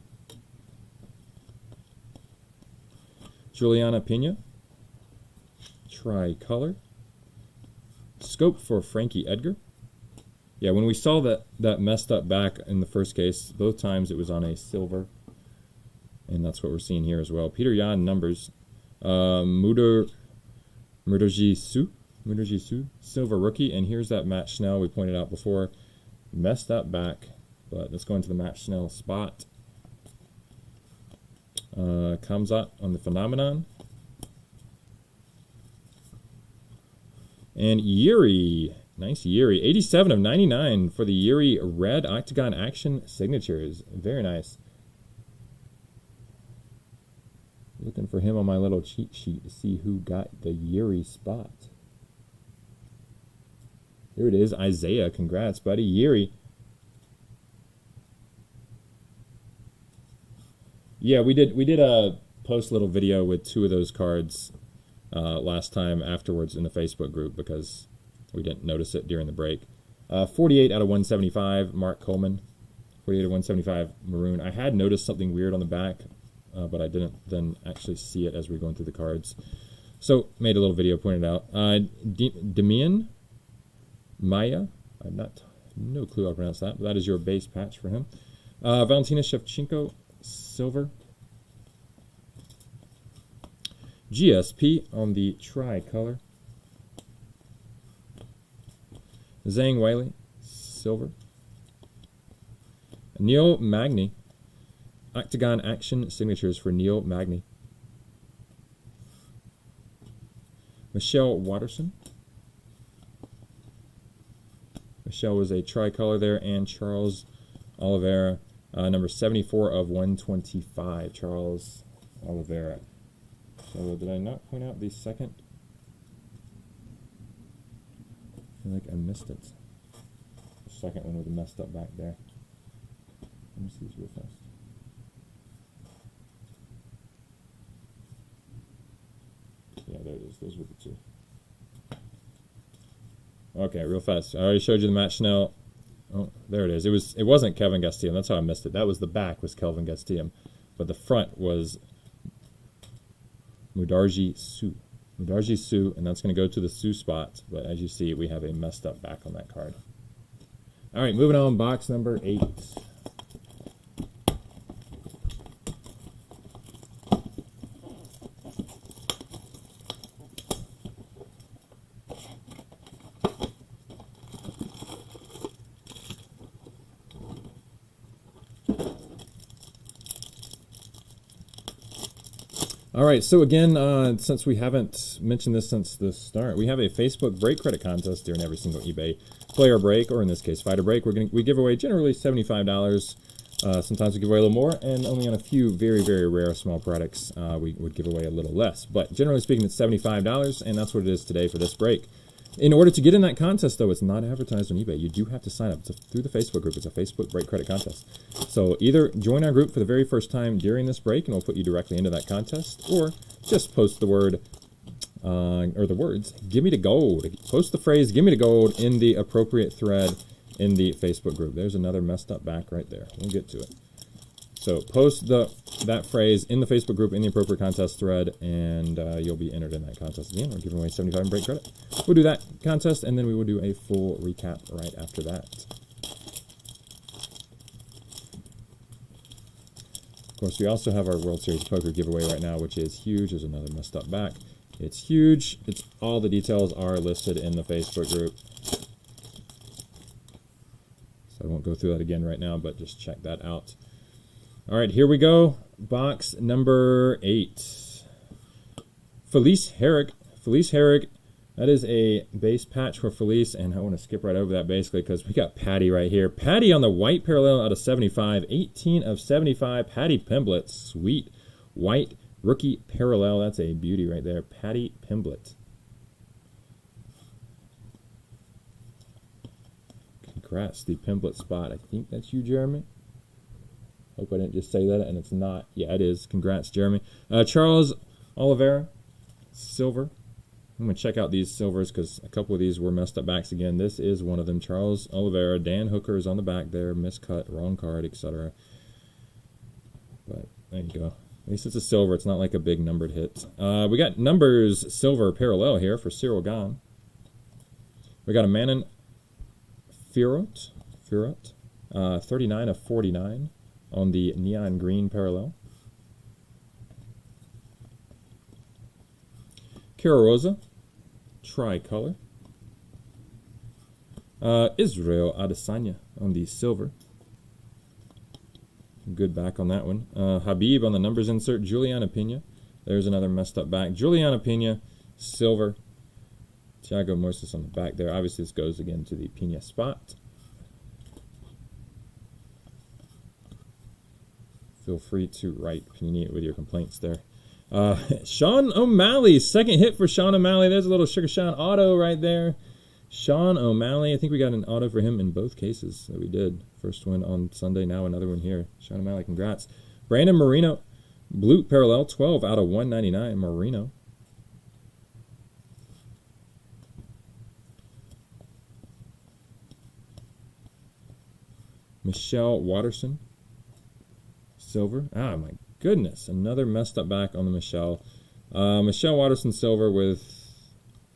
Juliana Pena. Tricolor. Scope for Frankie Edgar. Yeah, when we saw that messed up back in the first case, both times it was on a silver. And that's what we're seeing here as well. Peter Yan numbers. Murderji Su, silver rookie. And here's that Matt Schnell we pointed out before. Messed up back, but let's go into the Matt Schnell spot. Kamzat on the Phenomenon. And Yuri. Nice Yuri. 87 of 99 for the Yuri Red Octagon Action Signatures. Very nice. Looking for him on my little cheat sheet to see who got the Yuri spot. Here it is. Isaiah. Congrats, buddy. Yuri. Yeah, we did post a little video with 2 of those cards last time afterwards in the Facebook group because we didn't notice it during the break. 48 out of 175, Mark Coleman. 48 out of 175, Maroon. I had noticed something weird on the back, but I didn't then actually see it as we were going through the cards. So, made a little video, pointed out. Demian Maya. No clue how to pronounce that, but that is your base patch for him. Valentina Shevchenko, silver. GSP on the tricolor. Zhang Weili, silver. Neil Magny. Octagon Action Signatures for Neil Magny. Michelle Watterson. Michelle was a tricolor there. And Charles Oliveira, number 74 of 125. Charles Oliveira. So did I not point out the second? I feel like I missed it. The second one with a messed up back there. Let me see this real fast. Yeah, there it is. Those were the 2. Okay, real fast. I already showed you the Matt Schnell. Oh, there it is. It wasn't Kevin Gastelum. That's how I missed it. That was the back was Kelvin Gastelum, but the front was Mudarji Su. Mudarji Su, and that's going to go to the Su spot. But as you see, we have a messed up back on that card. All right, moving on. Box number 8. All right, so again, since we haven't mentioned this since the start, we have a Facebook break credit contest during every single eBay player break, or in this case, fighter break. We give away generally $75. Sometimes we give away a little more, and only on a few very, very rare small products we would give away a little less. But generally speaking, it's $75, and that's what it is today for this break. In order to get in that contest, though, it's not advertised on eBay. You do have to sign up. It's through the Facebook group. It's a Facebook break credit contest. So either join our group for the very first time during this break, and we'll put you directly into that contest, or just post the word, or the words, "Give me the gold." Post the phrase, "Give me the gold," in the appropriate thread in the Facebook group. There's another messed up back right there. We'll get to it. So post that phrase in the Facebook group in the appropriate contest thread, and you'll be entered in that contest again. We're giving away 75 in break credit. We'll do that contest, and then we will do a full recap right after that. Of course, we also have our World Series Poker giveaway right now, which is huge. There's another messed up back. It's huge. It's all the details are listed in the Facebook group. So I won't go through that again right now, but just check that out. All right, here we go. Box number 8. Felice Herrick. Felice Herrick. That is a base patch for Felice, and I want to skip right over that basically because we got Patty right here. Patty on the white parallel out of 75. 18 of 75. Patty Pimblett. Sweet white rookie parallel. That's a beauty right there. Patty Pimblett. Congrats, the Pimblett spot. I think that's you, Jeremy. Hope I didn't just say that, and it's not. Yeah, it is. Congrats, Jeremy. Charles Oliveira, silver. I'm going to check out these silvers because a couple of these were messed up backs again. This is one of them. Charles Oliveira. Dan Hooker is on the back there. Miscut, wrong card, etc. But there you go. At least it's a silver. It's not like a big numbered hit. We got numbers silver parallel here for Cyril Gahn. We got a Manon Firot. 39 of 49. On the neon green parallel. Cara Rosa, tricolor. Israel Adesanya on the silver. Good back on that one. Habib on the numbers insert. Juliana Pena. There's another messed up back. Juliana Pena, silver. Thiago Moises on the back there. Obviously, this goes again to the Pena spot. Feel free to write Pena with your complaints there. Sean O'Malley, second hit for Sean O'Malley. There's a little Sugar Sean auto right there. Sean O'Malley, I think we got an auto for him in both cases that we did. First one on Sunday, now another one here. Sean O'Malley, congrats. Brandon Marino, blue parallel, 12 out of 199. Marino. Michelle Watterson, silver. Ah, my goodness. Another messed up back on the Michelle. Michelle Watterson, silver with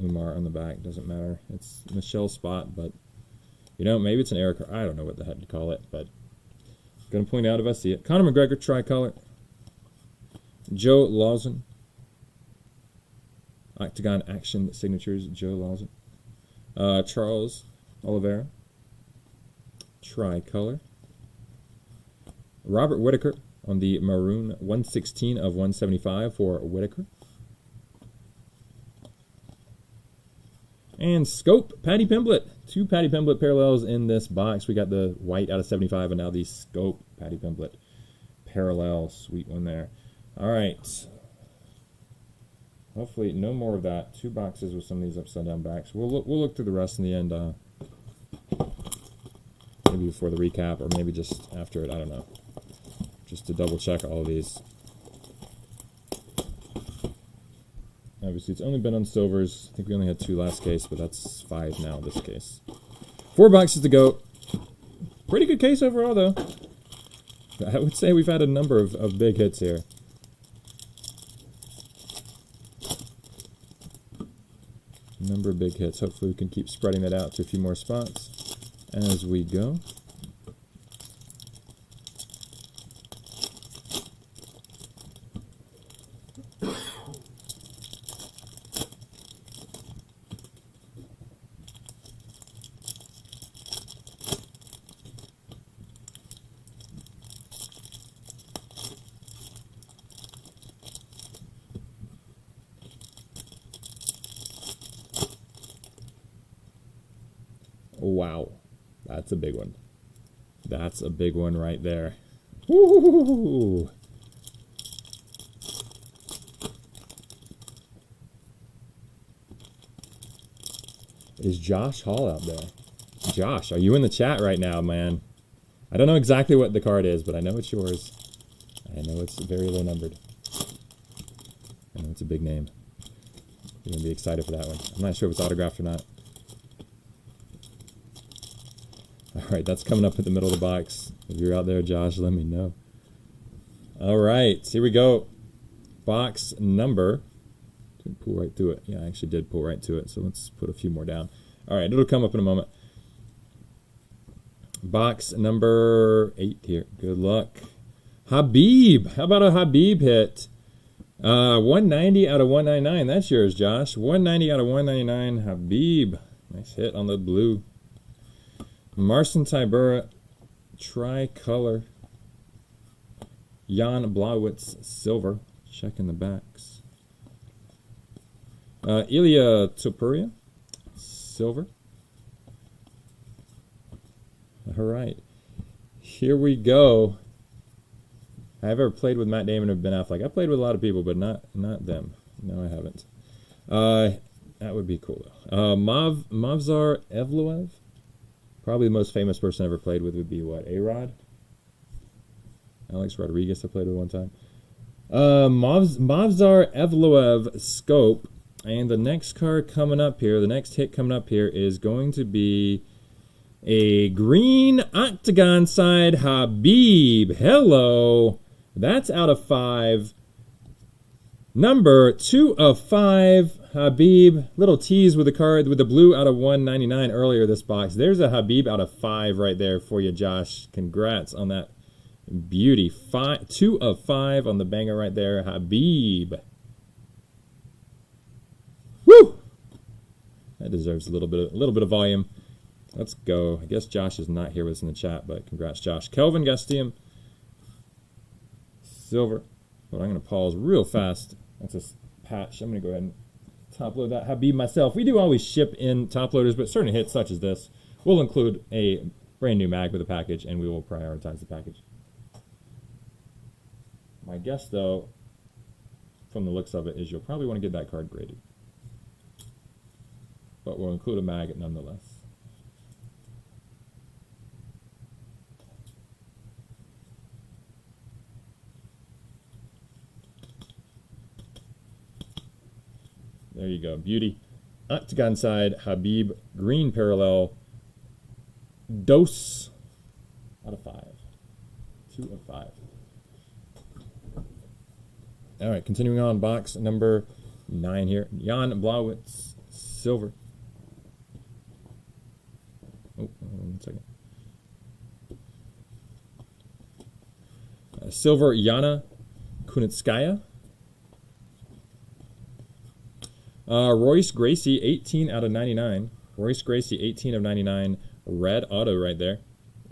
Umar on the back. Doesn't matter. It's Michelle's spot, but, you know, maybe it's an error. I don't know what the heck to call it, but I'm going to point out if I see it. Conor McGregor, tricolor. Joe Lawson. Octagon Action Signatures, Joe Lawson. Charles Oliveira, tricolor. Robert Whitaker on the maroon, 116 of 175 for Whitaker. And Scope, Patty Pimblett. 2 Patty Pimblett parallels in this box. We got the white out of 75 and now the Scope Patty Pimblett parallel. Sweet one there. All right. Hopefully no more of that. 2 boxes with some of these upside down backs. We'll look through the rest in the end. Maybe before the recap or maybe just after it. I don't know. Just to double check all of these. Obviously, it's only been on silvers. I think we only had 2 last case, but that's 5 now this case. 4 boxes to go. Pretty good case overall, though. I would say we've had a number of big hits here. Number of big hits. Hopefully we can keep spreading that out to a few more spots as we go. Wow. That's a big one. That's a big one right there. Woo! Is Josh Hall out there? Josh, are you in the chat right now, man? I don't know exactly what the card is, but I know it's yours. I know it's very low numbered. I know it's a big name. You're going to be excited for that one. I'm not sure if it's autographed or not. All right, that's coming up at the middle of the box. If you're out there, Josh, let me know. All right, here we go. Box number. Didn't pull right through it. Yeah, I actually did pull right to it, so let's put a few more down. All right, it'll come up in a moment. Box number 8 here. Good luck. Habib. How about a Habib hit? 190 out of 199. That's yours, Josh. 190 out of 199. Habib. Nice hit on the blue. Marcin Tybura. Tricolor. Jan Blauwitz. Silver. Checking the backs. Ilya Topuria. Silver. All right. Here we go. I've ever played with Matt Damon or Ben Affleck. I played with a lot of people, but not them. No, I haven't. That would be cool, though. Mavzar Evloev. Probably the most famous person I ever played with would be, what, A-Rod? Alex Rodriguez I played with one time. Mavzar Evloev Scope. And the next card coming up here, the next hit coming up here is going to be a green octagon side Habib. Hello. That's out of 5. Number 2 of 5. Habib. Little tease with the card with the blue out of 199 earlier this box. There's a Habib out of 5 right there for you, Josh. Congrats on that beauty. 2 of 5 on the banger right there. Habib. Woo! That deserves a little bit of volume. Let's go. I guess Josh is not here with us in the chat, but congrats, Josh. Kelvin Gastium. Silver. But I'm going to pause real fast. That's a patch. I'm going to go ahead and top load that Habib myself. We do always ship in top loaders, but certain hits such as this will include a brand new mag with a package, and we will prioritize the package. My guess, though, from the looks of it, is you'll probably want to get that card graded. But we'll include a mag nonetheless. There you go. Beauty. Octagon side, Habib. Green parallel. Dose. Out of 5. 2 of 5. All right, continuing on. Box number 9 here. Jan Blauwitz. Silver. Oh, hold on 1 second. Silver, Yana Kunitskaya. Royce Gracie, 18 out of 99. Royce Gracie, 18 of 99. Red auto right there.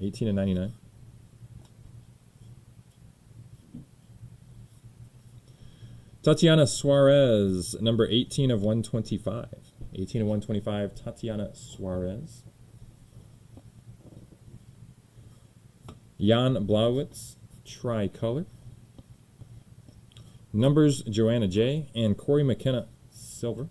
18 of 99. Tatiana Suarez, number 18 of 125. 18 of 125, Tatiana Suarez. Jan Blauwitz, tricolor. Numbers, Joanna J. and Corey McKenna, silver.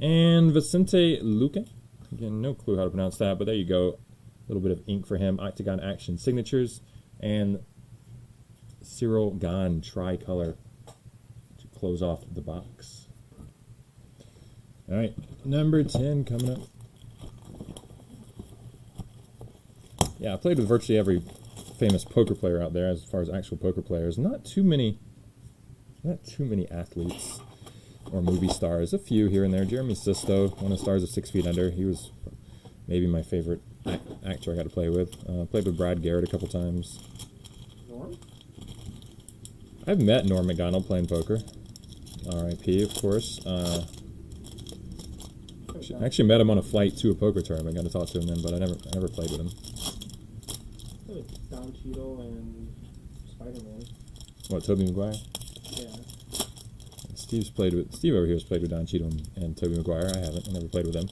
And Vicente Luque. Again, no clue how to pronounce that, but there you go. A little bit of ink for him. Octagon Action signatures. And Cyril Gahn, tricolor, to close off the box. All right, number 10 coming up. Yeah, I played with virtually every famous poker player out there as far as actual poker players. Not too many athletes or movie stars. A few here and there. Jeremy Sisto, one of the stars of 6 Feet Under. He was maybe my favorite actor I got to play with. Played with Brad Garrett a couple times. Norm? I've met Norm Macdonald playing poker. R.I.P. of course. Actually met him on a flight to a poker tournament. I got to talk to him then, but I never played with him. Don Cheadle and Spider-Man. What, Tobey Maguire? Yeah. Steve over here has played with Don Cheadle and Tobey Maguire. I haven't. I never played with him.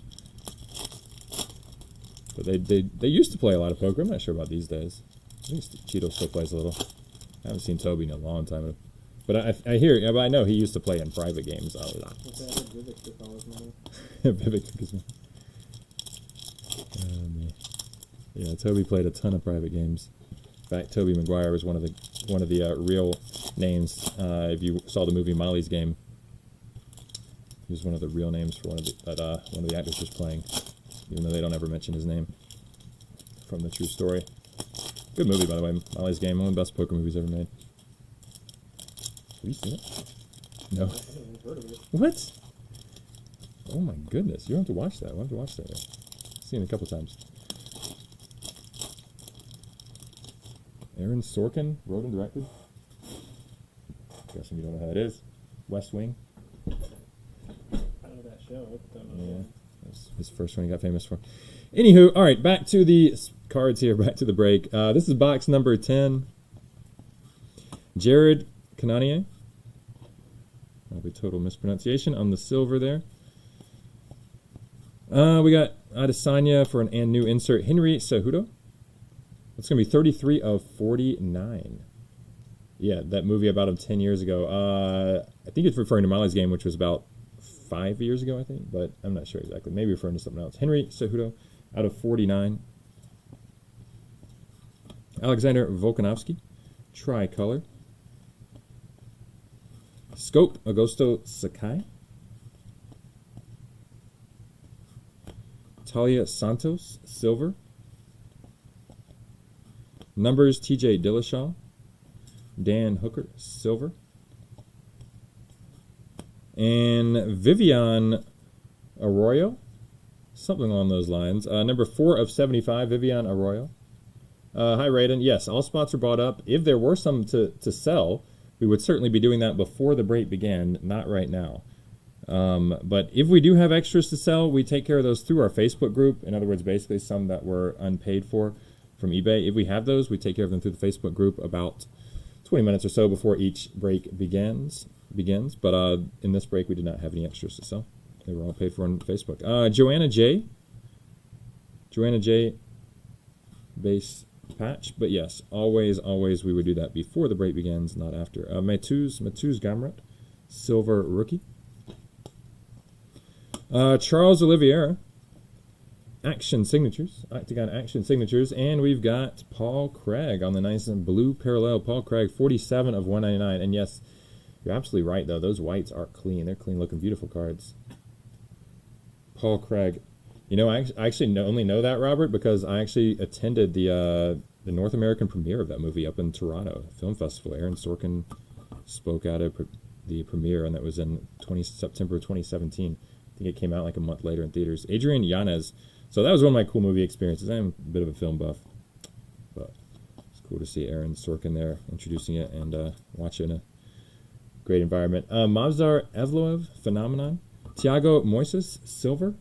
But they used to play a lot of poker. I'm not sure about these days. I think Cheeto still plays a little. I haven't seen Toby in a long time. But I hear, but I know he used to play in private games a lot. Vivek took all his money. Vivek took his money. Yeah, Toby played a ton of private games. In fact, Toby Maguire was one of the real names. If you saw the movie Molly's Game, he was one of the real names for one of the actors was playing, even though they don't ever mention his name. From the true story. Good movie, by the way. Molly's Game, one of the best poker movies ever made. Have you seen it? No. I haven't even heard of it. What? Oh my goodness! You don't have to watch that. We'll have to watch that. I've seen it a couple times. Aaron Sorkin wrote and directed. Guessing you don't know how that is. West Wing. I know that show. I don't know. Yeah, that's his first one he got famous for. Anywho, all right, back to the cards here. Back to the break. This is box number 10. Jared Cannonier. Probably total mispronunciation on the silver there. We got Adesanya for and new insert Henry Cejudo. It's going to be 33 of 49. Yeah, that movie about him 10 years ago. I think it's referring to Molly's Game, which was about 5 years ago, I think, but I'm not sure exactly. Maybe referring to something else. Henry Cejudo out of 49. Alexander Volkanovski, tricolor. Scope Augusto Sakai. Talia Santos, silver. Numbers TJ Dillashaw. Dan Hooker, silver. And Vivian Arroyo, something along those lines. Number 4 of 75, Vivian Arroyo. Hi, Raiden. Yes, all spots are bought up. If there were some to sell, we would certainly be doing that before the break began, not right now. But if we do have extras to sell, we take care of those through our Facebook group. In other words, basically some that were unpaid for from eBay. If we have those, we take care of them through the Facebook group about 20 minutes or so before each break begins. But in this break, we did not have any extras to sell. They were all paid for on Facebook. Joanna J. Base patch. But yes, always we would do that before the break begins, not after. Matuz Gamrat, silver rookie. Charles Oliveira, Action Signatures, Octagon Action Signatures, and we've got Paul Craig on the nice and blue parallel. Paul Craig, 47 of 199, and yes, you're absolutely right, though. Those whites are clean. They're clean-looking, beautiful cards. Paul Craig. You know, I actually only know that, Robert, because I actually attended the North American premiere of that movie up in Toronto Film Festival. Aaron Sorkin spoke at the premiere, and that was in September 2017. I think it came out like a month later in theaters. Adrian Yanez. So that was one of my cool movie experiences. I'm a bit of a film buff, but it's cool to see Aaron Sorkin there introducing it and watch it in a great environment. Mavzar Evloev, Phenomenon. Thiago Moises, silver.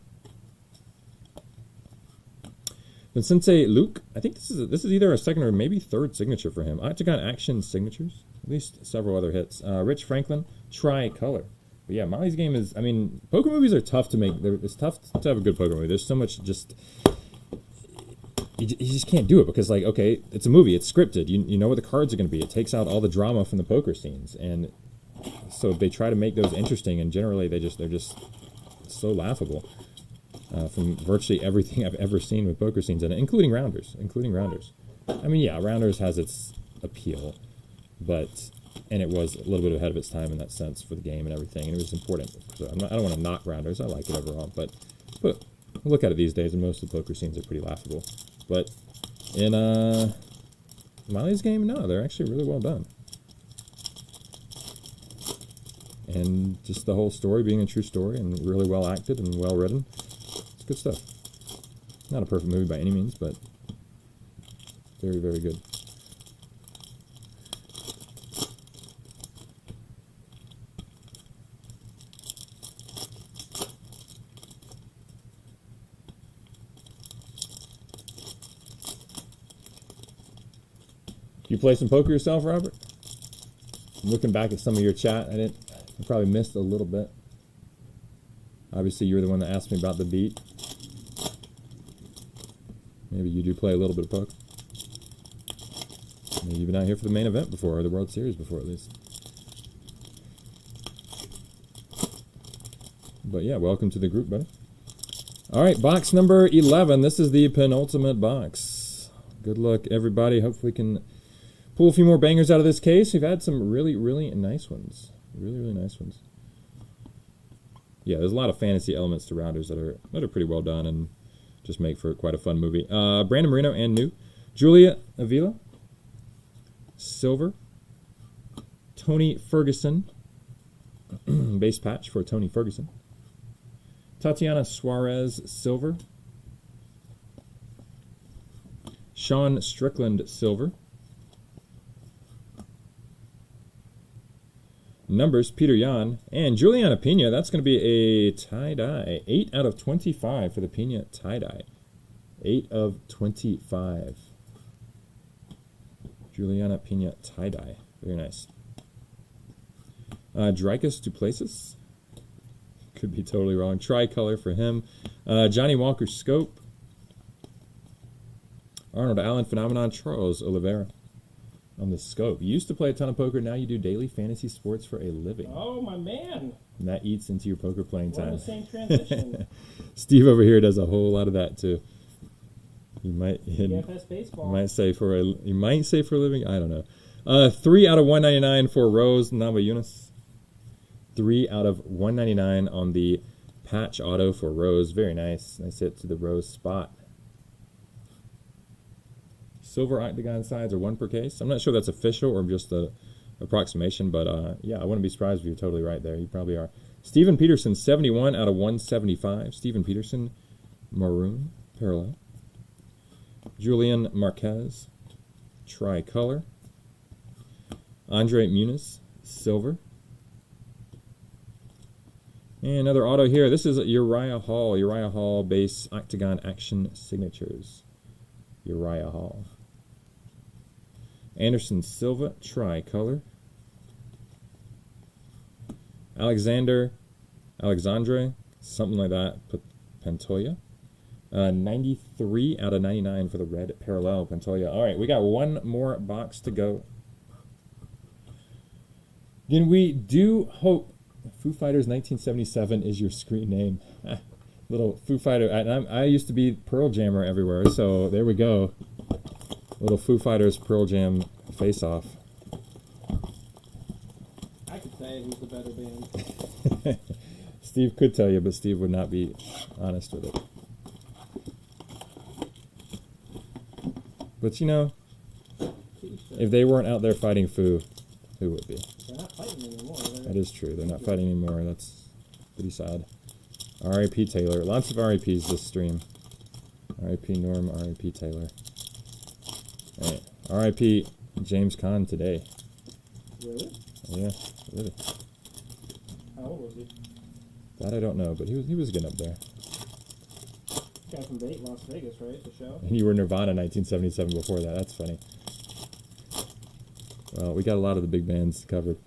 Vincente Luke, I think this is either a second or maybe third signature for him. Octagon Action Signatures, at least several other hits. Rich Franklin, tricolor. But yeah, Molly's Game is, I mean, poker movies are tough to make. It's tough to have a good poker movie. There's so much just, you just can't do it because, like, okay, it's a movie, it's scripted. You know what the cards are going to be. It takes out all the drama from the poker scenes. And so they try to make those interesting, and generally they're just so laughable. From virtually everything I've ever seen with poker scenes in it, including Rounders. I mean, yeah, Rounders has its appeal, and it was a little bit ahead of its time in that sense for the game and everything, and it was important. So I don't want to knock Rounders. I like it overall, but look at it these days, and most of the poker scenes are pretty laughable. But in Molly's Game, no, they're actually really well done. And just the whole story being a true story and really well acted and well written. It's good stuff. Not a perfect movie by any means, but very, very good. You play some poker yourself, Robert? I'm looking back at some of your chat. I probably missed a little bit. Obviously, you were the one that asked me about the beat. Maybe you do play a little bit of poker. Maybe you've been out here for the main event before, or the World Series before at least. But yeah, welcome to the group, buddy. All right, box number 11. This is the penultimate box. Good luck, everybody. Hopefully we can pull a few more bangers out of this case. We've had some really, really nice ones. Really, really nice ones. Yeah, there's a lot of fantasy elements to rounders that are pretty well done and just make for quite a fun movie. Brandon Marino and new. Julia Avila. Silver. Tony Ferguson. Base patch for Tony Ferguson. Tatiana Suarez, silver. Sean Strickland, silver. Numbers, Peter Yan. And Juliana Pena, that's going to be a tie-dye. 8 out of 25 for the Pena tie-dye. 8 of 25. Juliana Pena tie-dye. Very nice. Dricus Duplessis. Could be totally wrong. Tricolor for him. Johnny Walker Scope. Arnold Allen Phenomenon. Charles Oliveira on the Scope. You used to play a ton of poker. Now you do daily fantasy sports for a living. Oh, my man. And that eats into your poker playing time. We're on the same transition. Steve over here does a whole lot of that too. You might baseball. You might say for a living. I don't know. 3 out of 199 for Rose Namajunas. 3 out of 199 on the patch auto for Rose. Very nice. Nice hit to the Rose spot. Silver octagon sides are 1 per case. I'm not sure that's official or just a approximation, but yeah, I wouldn't be surprised if you're totally right there. You probably are. Steven Peterson, 71 out of 175. Steven Peterson, maroon, parallel. Julian Marquez, tricolor. Andre Muniz, silver. And another auto here. This is Uriah Hall. Uriah Hall base octagon action signatures. Uriah Hall. Anderson Silva, tricolor. Alexandre, something like that. Pantoja. 93 out of 99 for the red parallel Pantoja. All right, we got one more box to go. Then we do hope Foo Fighters 1977 is your screen name. Little Foo Fighter. I used to be Pearl Jammer everywhere, so there we go. Little Foo Fighters Pearl Jam face-off. I could say who's the better band. Steve could tell you, but Steve would not be honest with it. But you know, if they weren't out there fighting Foo, who would be? They're not fighting anymore. That is true. They're not fighting anymore. That's pretty sad. R.I.P. Taylor. Lots of R.I.P.s this stream. R.I.P. Norm. R.I.P. Taylor. All right. R.I.P. James Caan today. Really? Yeah, really. How old was he? That I don't know, but he was getting up there. Guy from Las Vegas, right? The show? And you were Nirvana 1977 before that. That's funny. Well, we got a lot of the big bands covered.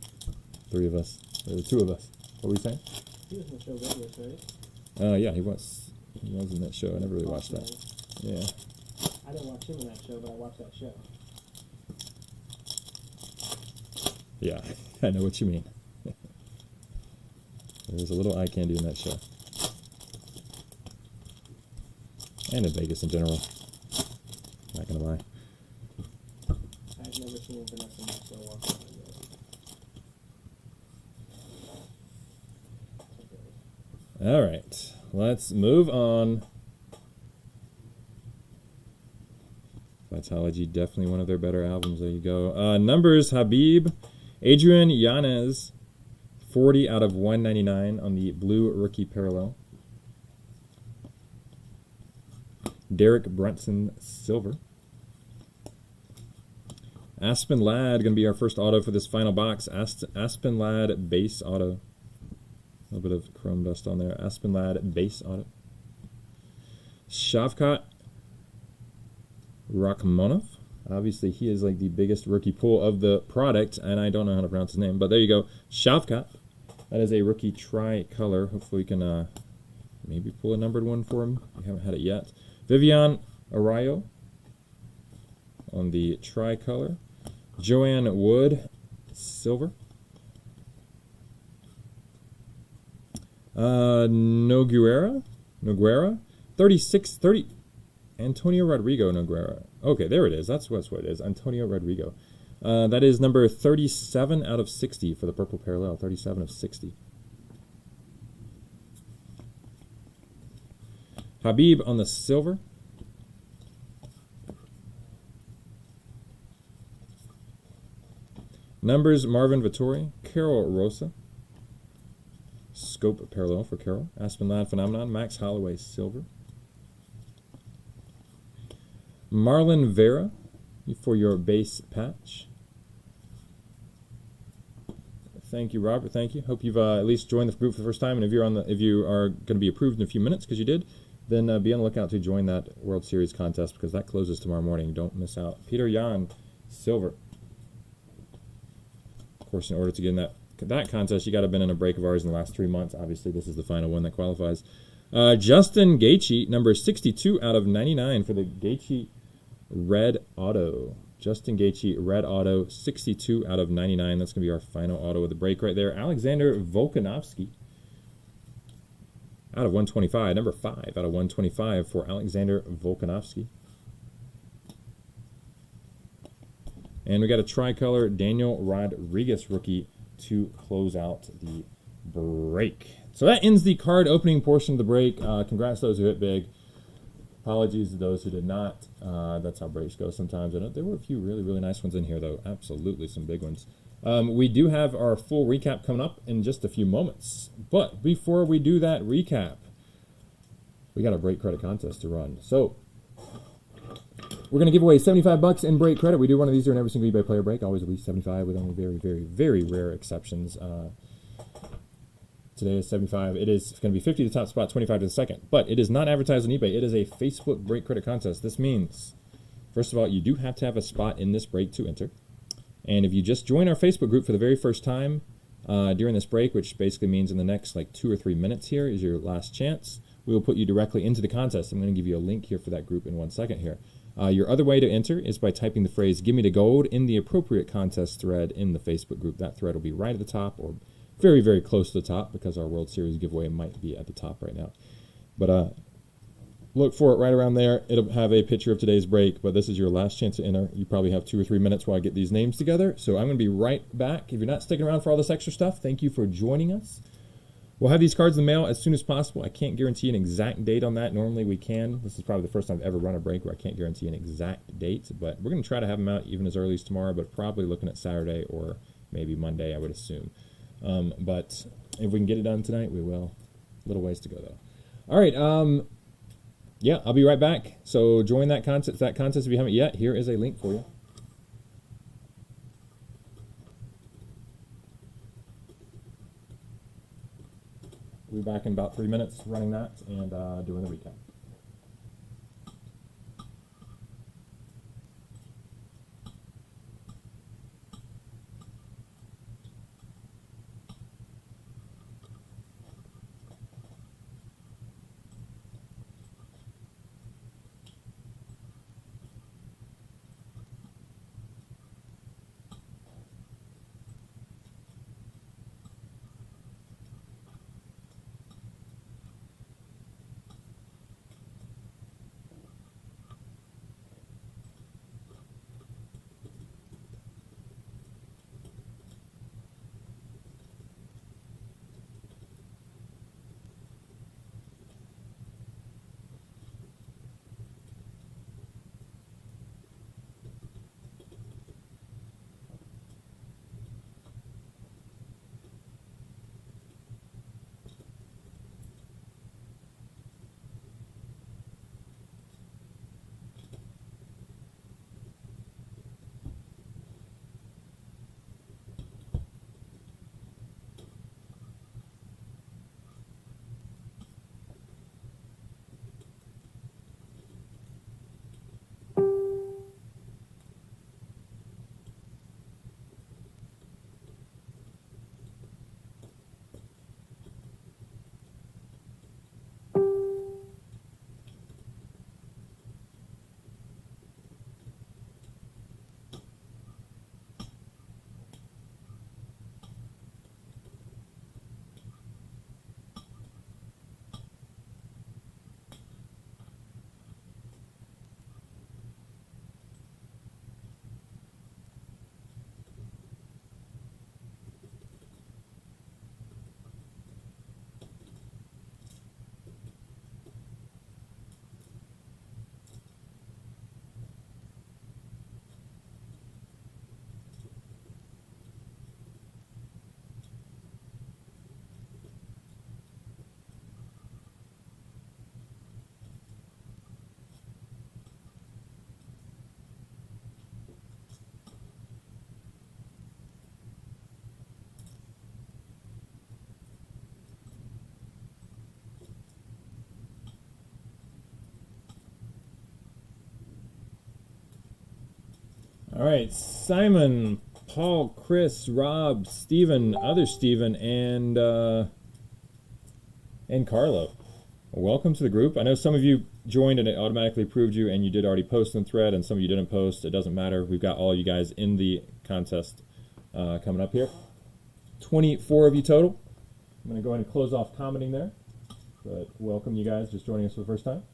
3 of us. Or 2 of us. What were you saying? He was in the show Vegas, right? Yeah, he was. He was in that show. I never really watched that. Yeah. I didn't watch him in that show, but I watched that show. Yeah, I know what you mean. There was a little eye candy in that show. And in Vegas in general. Not gonna lie. I've never seen Vanessa in that show walk around yet. All right, let's move on. Vitalogy, definitely one of their better albums. There you go. Numbers, Habib. Adrian Yanez, 40 out of 199 on the blue rookie parallel. Derek Brunson, silver. Aspen Ladd, going to be our first auto for this final box. Aspen Ladd base auto. A little bit of chrome dust on there. Aspen Ladd base auto. Shavkat Rakhmonov. Obviously, he is like the biggest rookie pull of the product, and I don't know how to pronounce his name, but there you go. Shavkat. That is a rookie tri-color. Hopefully we can maybe pull a numbered one for him. We haven't had it yet. Vivian Arroyo on the tricolor. Joanne Wood, silver. Noguera, 36-30. Antonio Rodrigo Noguera. Okay, there it is. That's what it is. Antonio Rodrigo. That is number 37 out of 60 for the purple parallel. 37 of 60. Habib on the silver. Numbers, Marvin Vittori. Carol Rosa. Scope parallel for Carol. Aspen Ladd Phenomenon. Max Holloway, silver. Marlon Vera for your base patch. Thank you, Robert. Thank you. Hope you've at least joined the group for the first time. And if you are going to be approved in a few minutes, because you did, then be on the lookout to join that World Series contest, because that closes tomorrow morning. Don't miss out. Peter Yan, silver. Of course, in order to get in that contest, you got to have been in a break of ours in the last 3 months. Obviously, this is the final one that qualifies. Justin Gaethje, number 62 out of 99 for the Gaethje Red Auto. Justin Gaethje Red Auto, 62 out of 99. That's going to be our final auto of the break right there. Alexander Volkanovski out of 125. Number 5 out of 125 for Alexander Volkanovski. And we got a tricolor Daniel Rodriguez rookie to close out the break. So that ends the card opening portion of the break. Congrats to those who hit big. Apologies to those who did not. That's how breaks go sometimes. I know there were a few really, really nice ones in here, though. Absolutely some big ones. We do have our full recap coming up in just a few moments. But before we do that recap, we got a break credit contest to run. So we're going to give away $75 in break credit. We do one of these during every single eBay player break. Always at least 75 with only very, very, very rare exceptions. Today is 75. It is going to be 50 to the top spot, 25 to the second. But it is not advertised on eBay. It is a Facebook break credit contest. This means, first of all, you do have to have a spot in this break to enter. And if you just join our Facebook group for the very first time during this break, which basically means in the next 2 or 3 minutes here is your last chance, we will put you directly into the contest. I'm going to give you a link here for that group in 1 second here. Your other way to enter is by typing the phrase, "Give me the gold," in the appropriate contest thread in the Facebook group. That thread will be right at the top, or very, very close to the top, because our World Series giveaway might be at the top right now. But look for it right around there. It'll have a picture of today's break, but this is your last chance to enter. You probably have 2 or 3 minutes while I get these names together. So I'm going to be right back. If you're not sticking around for all this extra stuff, thank you for joining us. We'll have these cards in the mail as soon as possible. I can't guarantee an exact date on that. Normally we can. This is probably the first time I've ever run a break where I can't guarantee an exact date, but we're going to try to have them out even as early as tomorrow, but probably looking at Saturday or maybe Monday, I would assume. But if we can get it done tonight, we will. A little ways to go, though. All right. Yeah, I'll be right back. So join that contest. If you haven't yet, here is a link for you. We'll be back in about 3 minutes running that and doing the recap. All right, Simon, Paul, Chris, Rob, Steven, other Steven, and Carlo. Welcome to the group. I know some of you joined and it automatically approved you, and you did already post in the thread, and some of you didn't post. It doesn't matter. We've got all you guys in the contest coming up here. 24 of you total. I'm going to go ahead and close off commenting there. But welcome you guys just joining us for the first time.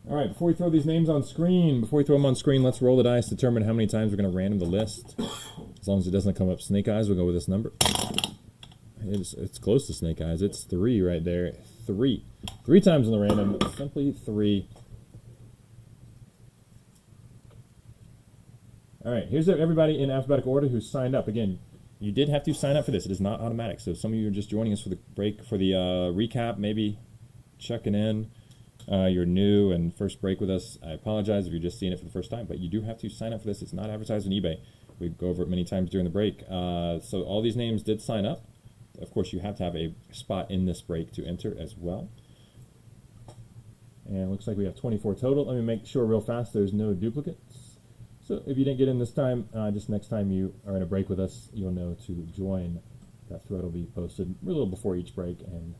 All right, before we throw these names on screen, let's roll the dice, determine how many times we're going to random the list. As long as it doesn't come up snake eyes, we'll go with this number. It's close to snake eyes. It's 3 right there. 3. 3 times in the random, simply 3. All right, here's everybody in alphabetical order who signed up. Again, you did have to sign up for this. It is not automatic. So some of you are just joining us for the break, for the recap, maybe checking in. You're new and first break with us. I apologize if you're just seeing it for the first time, but you do have to sign up for this. It's not advertised on eBay. We go over it many times during the break. So all these names did sign up. Of course, you have to have a spot in this break to enter as well. And it looks like we have 24 total. Let me make sure real fast there's no duplicates. So if you didn't get in this time, just next time you are in a break with us, you'll know to join. That thread will be posted a little before each break and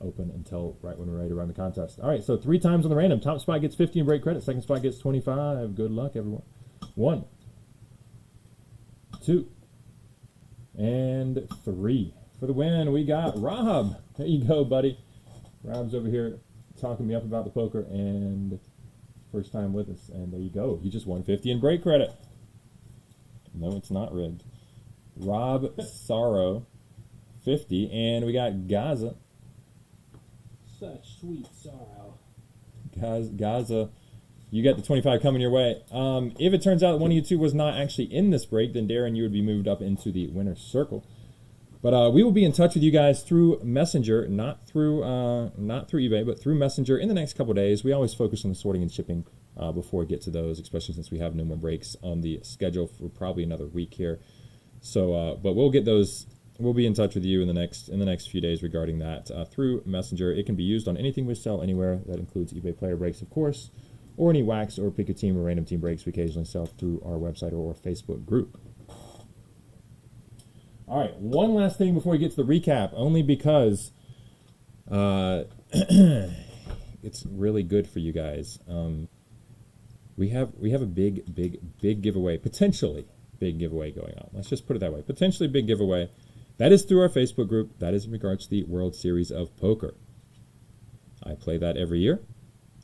open until right when we're ready to run the contest. All right, so 3 times on the random. Top spot gets 50 in break credit. Second spot gets 25. Good luck, everyone. 1, 2, and 3. For the win, we got Rob. There you go, buddy. Rob's over here talking me up about the poker and first time with us. And there you go. You just won 50 in break credit. No, it's not rigged. Rob Sorrow, 50. And we got Gaza. Such sweet sorrow. Gaza, you got the 25 coming your way. If it turns out that one of you two was not actually in this break, then Darren, you would be moved up into the winner's circle. But we will be in touch with you guys through Messenger, not through eBay, but through Messenger in the next couple of days. We always focus on the sorting and shipping before we get to those, especially since we have no more breaks on the schedule for probably another week here. So, but we'll get those. We'll be in touch with you in the next few days regarding that through Messenger. It can be used on anything we sell anywhere. That includes eBay player breaks, of course, or any wax or pick a team or random team breaks we occasionally sell through our website or Facebook group. All right, one last thing before we get to the recap, only because it's really good for you guys. We have a big giveaway, potentially big giveaway going on. Let's just put it that way. Potentially big giveaway. That is through our Facebook group. That is in regards to the World Series of Poker. I play that every year,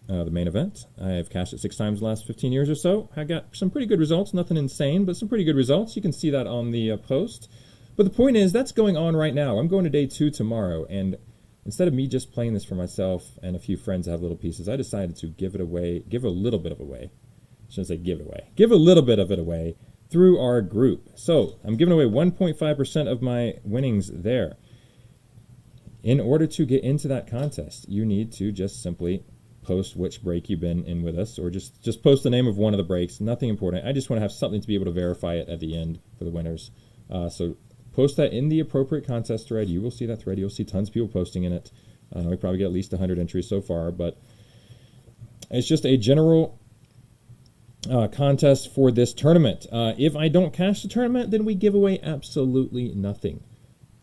the main event. I have cashed it 6 times the last 15 years or so. I got some pretty good results. Nothing insane, but some pretty good results. You can see that on the post. But the point is, that's going on right now. I'm going to day 2 tomorrow, and instead of me just playing this for myself and a few friends that have little pieces, I decided to give it away, give a little bit of away. I shouldn't say give it away. Give a little bit of it away through our group. So I'm giving away 1.5% of my winnings there. In order to get into that contest, you need to just simply post which break you've been in with us, or just post the name of one of the breaks. Nothing important. I just want to have something to be able to verify it at the end for the winners. So post that in the appropriate contest thread. You will see that thread. You'll see tons of people posting in it. We probably get at least 100 entries so far, but it's just a general contest for this tournament. If I don't cash the tournament, then we give away absolutely nothing.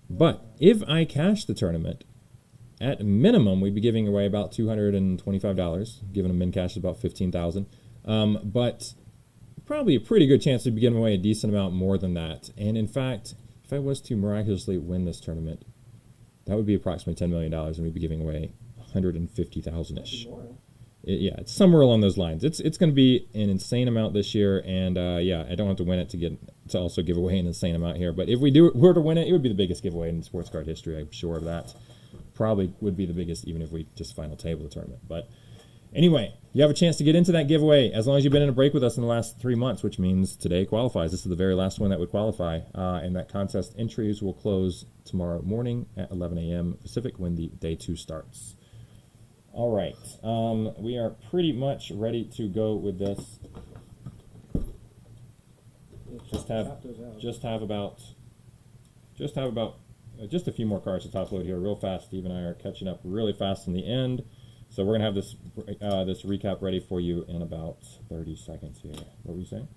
But if I cash the tournament, at minimum, we'd be giving away about $225. Giving a min cash is about $15,000. But probably a pretty good chance to be giving away a decent amount more than that. And in fact, if I was to miraculously win this tournament, that would be approximately $10 million, and we'd be giving away $150,000-ish. Yeah, it's somewhere along those lines. It's going to be an insane amount this year, and yeah, I don't have to win it to also give away an insane amount here. But if were to win it, it would be the biggest giveaway in sports card history. I'm sure of that. Probably would be the biggest, even if we just final table the tournament. But anyway, you have a chance to get into that giveaway as long as you've been in a break with us in the last 3 months, which means today qualifies. This is the very last one that would qualify, and that contest entries will close tomorrow morning at 11 a.m. Pacific when the day 2 starts. All right, we are pretty much ready to go with this. Just have about just a few more cards to top load here real fast. Steve and I are catching up really fast in the end, so we're gonna have this this recap ready for you in about 30 seconds here. What were you saying?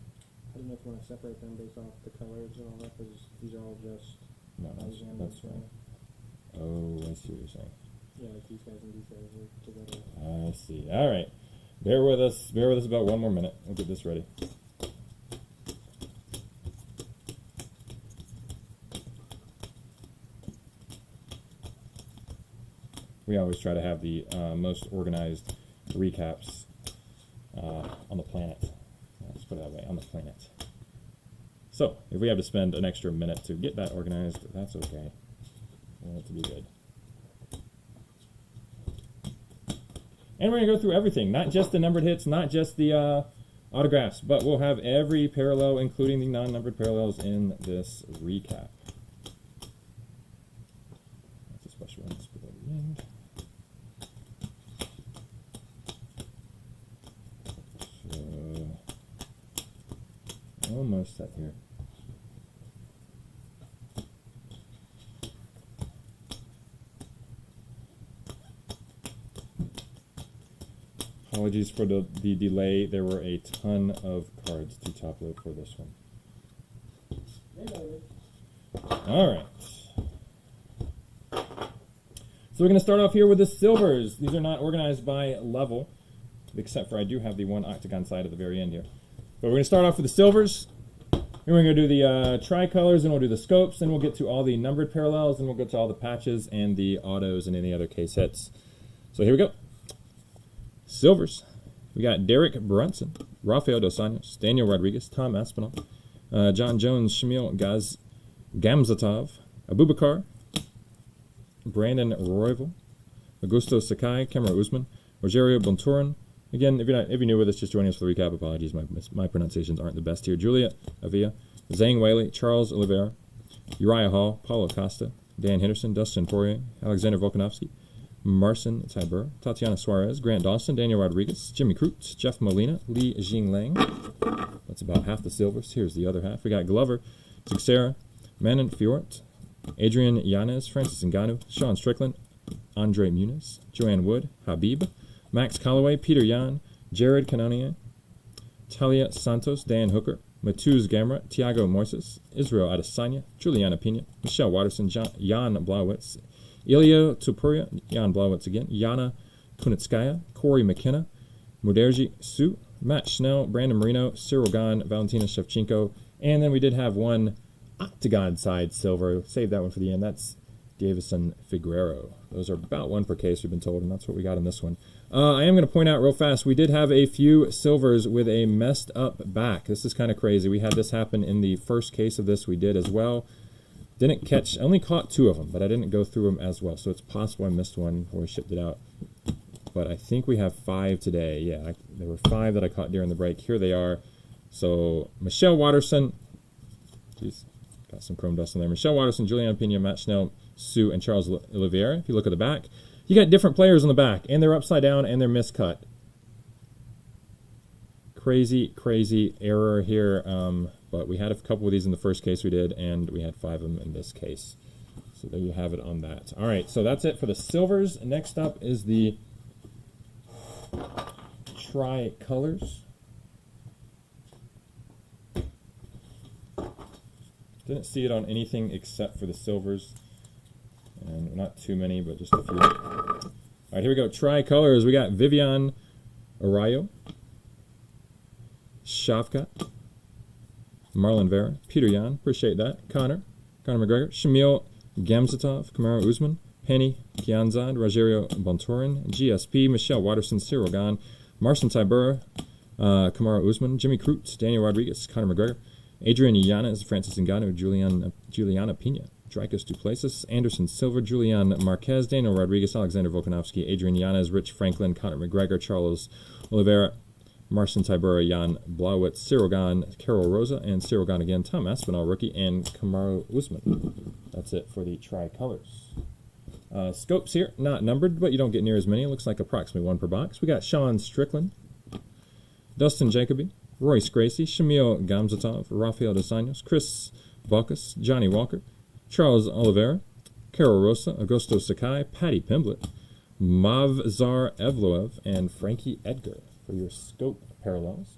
I don't know if you want to separate them based off the colors and all that, because these are all just... No, that's fine. Oh, I see what you're saying. Yeah, like these guys and these guys are together. I see. All right. Bear with us about one more minute. We'll get this ready. We always try to have the most organized recaps on the planet. Let's put it that way, on the planet. So, if we have to spend an extra minute to get that organized, that's okay. We want it to be good. And we're going to go through everything, not just the numbered hits, not just the autographs, but we'll have every parallel, including the non-numbered parallels, in this recap. That's a special one. Let's put that at the end. So, almost set here. Apologies for the delay. There were a ton of cards to top load for this one. All right. So we're going to start off here with the silvers. These are not organized by level, except for I do have the one octagon side at the very end here. But we're going to start off with the silvers. Then we're going to do the tricolors, and we'll do the scopes, and we'll get to all the numbered parallels, and we'll get to all the patches and the autos and any other case hits. So here we go. Silvers. We got Derek Brunson, Rafael Dos Anjos, Daniel Rodriguez, Tom Aspinall, John Jones, Shamil Gamzatov, Abubakar, Brandon Royval, Augusto Sakai, Kamaru Usman, Rogerio Bontorin. Again, if you're new with us, just joining us for the recap, apologies. My pronunciations aren't the best here. Julia Avila, Zhang Weili, Charles Oliveira, Uriah Hall, Paulo Costa, Dan Henderson, Dustin Poirier, Alexander Volkanovski, Marcin Tybura, Tatiana Suarez, Grant Dawson, Daniel Rodriguez, Jimmy Crute, Jeff Molina, Li Jinglang. That's about half the silvers. Here's the other half. We got Glover, Teixeira, Manon Fiort, Adrian Yanez, Francis Ngannou, Sean Strickland, Andre Muniz, Joanne Wood, Habib, Max Calloway, Peter Yan, Jared Cannonier, Talia Santos, Dan Hooker, Matuz Gamrat, Thiago Moises, Israel Adesanya, Juliana Pena, Michelle Watterson, Jan Blauwitz, Ilya Tupuria, Jan Blauwitz again, Yana Kunitskaya, Corey McKenna, Muderji Su, Matt Schnell, Brandon Marino, Cyril Gahn, Valentina Shevchenko, and then we did have one octagon side silver. Save that one for the end. That's Davison Figueroa. Those are about one per case, we've been told, and that's what we got in this one. I am going to point out real fast, we did have a few silvers with a messed up back. This is kind of crazy. We had this happen in the first case of this we did as well. Didn't catch, only caught 2 of them, but I didn't go through them as well. So it's possible I missed one before we shipped it out. But I think we have 5 today. Yeah, there were 5 that I caught during the break. Here they are. So Michelle Watterson, geez, got some chrome dust in there. Michelle Watterson, Juliana Pena, Matt Schnell, Sue, and Charles Oliveira. If you look at the back, you got different players on the back, and they're upside down, and they're miscut. Crazy, crazy error here. But we had a couple of these in the first case we did, and we had 5 of them in this case. So there you have it on that. All right, so that's it for the silvers. Next up is the tricolors. Didn't see it on anything except for the silvers. And not too many, but just a few. All right, here we go. Tricolors. We got Vivian Arayo, Shavkat, Marlon Vera, Peter Yan, appreciate that, Conor McGregor, Shamil Gamzatov, Kamaru Usman, Penny Kianzad, Rogerio Bontorin, GSP, Michelle Watterson, Cyril Gahn, Marcin Tybura, Kamaru Usman, Jimmy Crute, Daniel Rodriguez, Conor McGregor, Adrian Yanez, Francis Ngannou, Juliana Pena, Dricus Duplessis, Anderson Silva, Julian Marquez, Daniel Rodriguez, Alexander Volkanovski, Adrian Yanez, Rich Franklin, Conor McGregor, Charles Oliveira, Marcin Tybura, Jan Blauwitz, Cyril Gahn, Carol Rosa, and Cyril Gahn again, Tom Aspinall, rookie, and Kamaru Usman. That's it for the tricolors. Scopes here, not numbered, but you don't get near as many. It looks like approximately 1 per box. We got Sean Strickland, Dustin Jacoby, Royce Gracie, Shamil Gamzatov, Rafael Dos Anjos, Chris Baucus, Johnny Walker, Charles Oliveira, Carol Rosa, Augusto Sakai, Patty Pimblett, Mavzar Evloev, and Frankie Edgar for your scope parallels.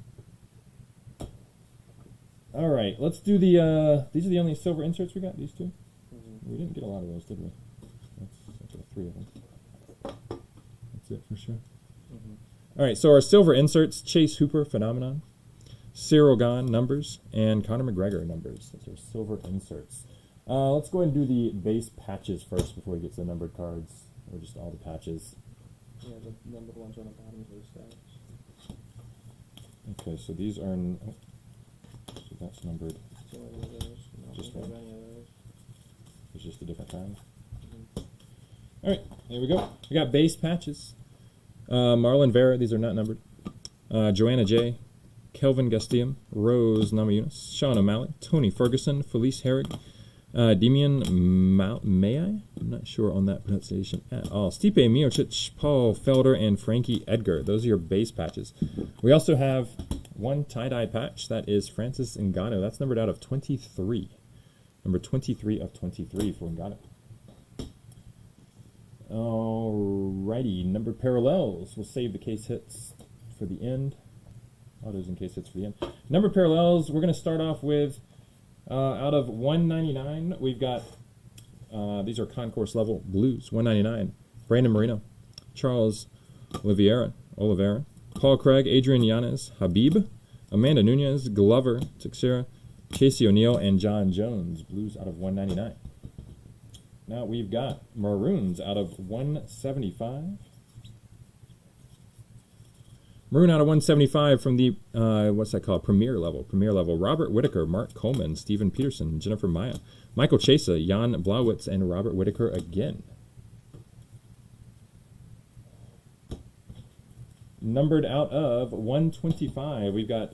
All right, let's do the, these are the only silver inserts we got, these two? Mm-hmm. We didn't get a lot of those, did we? That's 3 of them. That's it for sure. Mm-hmm. All right, so our silver inserts, Chase Hooper, Phenomenon, Cyril Gahn, numbers, and Conor McGregor, numbers. Those are silver inserts. Let's go ahead and do the base patches first before we get to the numbered cards, or just all the patches. Yeah, the numbered ones on the bottom of those stacks. Okay, so these are, so that's numbered. So any of those? No, Just don't one. have any of those. It's just a different kind. Mm-hmm. All right, here we go. We got base patches. Marlon Vera, these are not numbered. Joanna J, Kelvin Gastium, Rose Namajunas, Sean O'Malley, Tony Ferguson, Felice Herrig, Demian May, I'm not sure on that pronunciation at all. Stipe Miocic, Paul Felder, and Frankie Edgar. Those are your base patches. We also have one tie-dye patch. That is Francis Ngannou. That's numbered out of 23. Number 23 of 23 for Ngannou. Alrighty, numbered parallels. We'll save the case hits for the end. Autos and case hits for the end. Numbered parallels, we're going to start off with, out of 199, we've got, these are concourse level blues. 199, Brandon Marino, Charles Oliveira, Paul Craig, Adrian Yanez, Habib, Amanda Nunez, Glover, Teixeira, Casey O'Neill, and John Jones. Blues out of 199. Now we've got maroons out of 175. Maroon out of 175 from the, what's that called? Premier level. Robert Whitaker, Mark Coleman, Steven Peterson, Jennifer Maya, Michael Chesa, Jan Blauwitz, and Robert Whitaker again. Numbered out of 125, we've got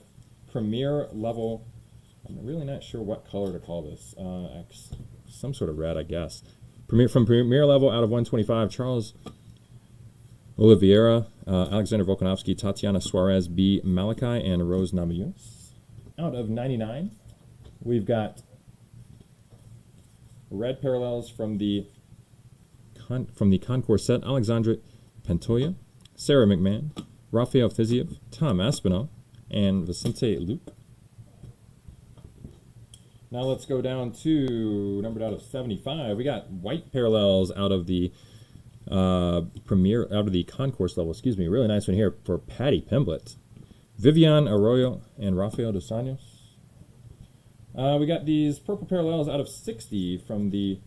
Premier level. I'm really not sure what color to call this. Some sort of red, I guess. From Premier level out of 125, Charles Oliveira, Alexander Volkanovski, Tatiana Suarez, B. Malachi, and Rose Namajunas. Out of 99, we've got red parallels from the concourse set, Alexandra Pantoja, Sarah McMahon, Rafael Fiziev, Tom Aspinall, and Vicente Luke. Now let's go down to numbered out of 75. We got white parallels out of the concourse level. Excuse me, really nice one here for Patty Pimblett, Vivian Arroyo, and Rafael Dos Anjos. We got these purple parallels out of 60 from the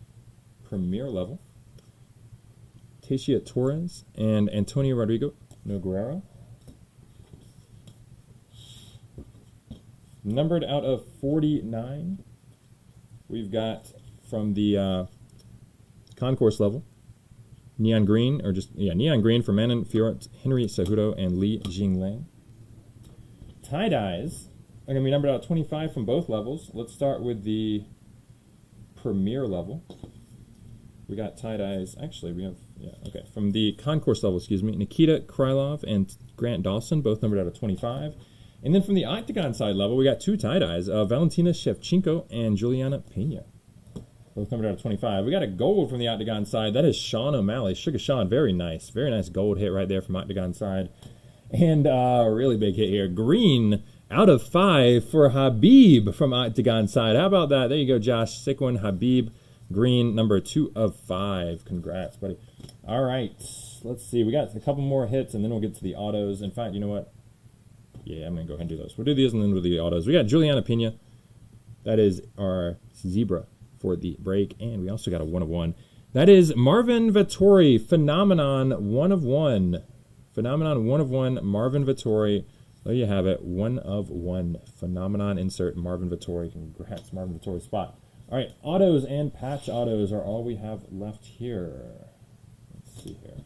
Premier level, Teixeira Torres and Antonio Rodrigo Nogueira. Numbered out of 49, we've got from the concourse level, Neon Green for Manon Fiorot, Henry Cejudo, and Li Jinglang. Tie-dyes are going to be numbered out 25 from both levels. Let's start with the Premier level. We got tie-dyes, actually we have, from the concourse level, Nikita Krylov and Grant Dawson, both numbered out of 25. And then from the octagon side level, we got two tie-dyes, Valentina Shevchenko and Juliana Pena. Both numbered out of 25. We got a gold from the octagon side. That is Sean O'Malley. Sugar Sean, very nice. Very nice gold hit right there from octagon side. And a really big hit here. Green out of 5 for Habib from octagon side. How about that? There you go, Josh. Sick one. Habib. Green, number 2 of 5. Congrats, buddy. All right. Let's see. We got a couple more hits, and then we'll get to the autos. In fact, you know what? Yeah, I'm going to go ahead and do those. We'll do these and then we'll do the autos. We got Juliana Pena. That is our zebra for the break. And we also got a 1 of 1. That is Marvin Vettori, Phenomenon 1 of 1. Phenomenon 1 of 1, Marvin Vettori. There you have it, 1 of 1. Phenomenon insert, Marvin Vettori. Congrats, Marvin Vettori spot. All right, autos and patch autos are all we have left here. Let's see here.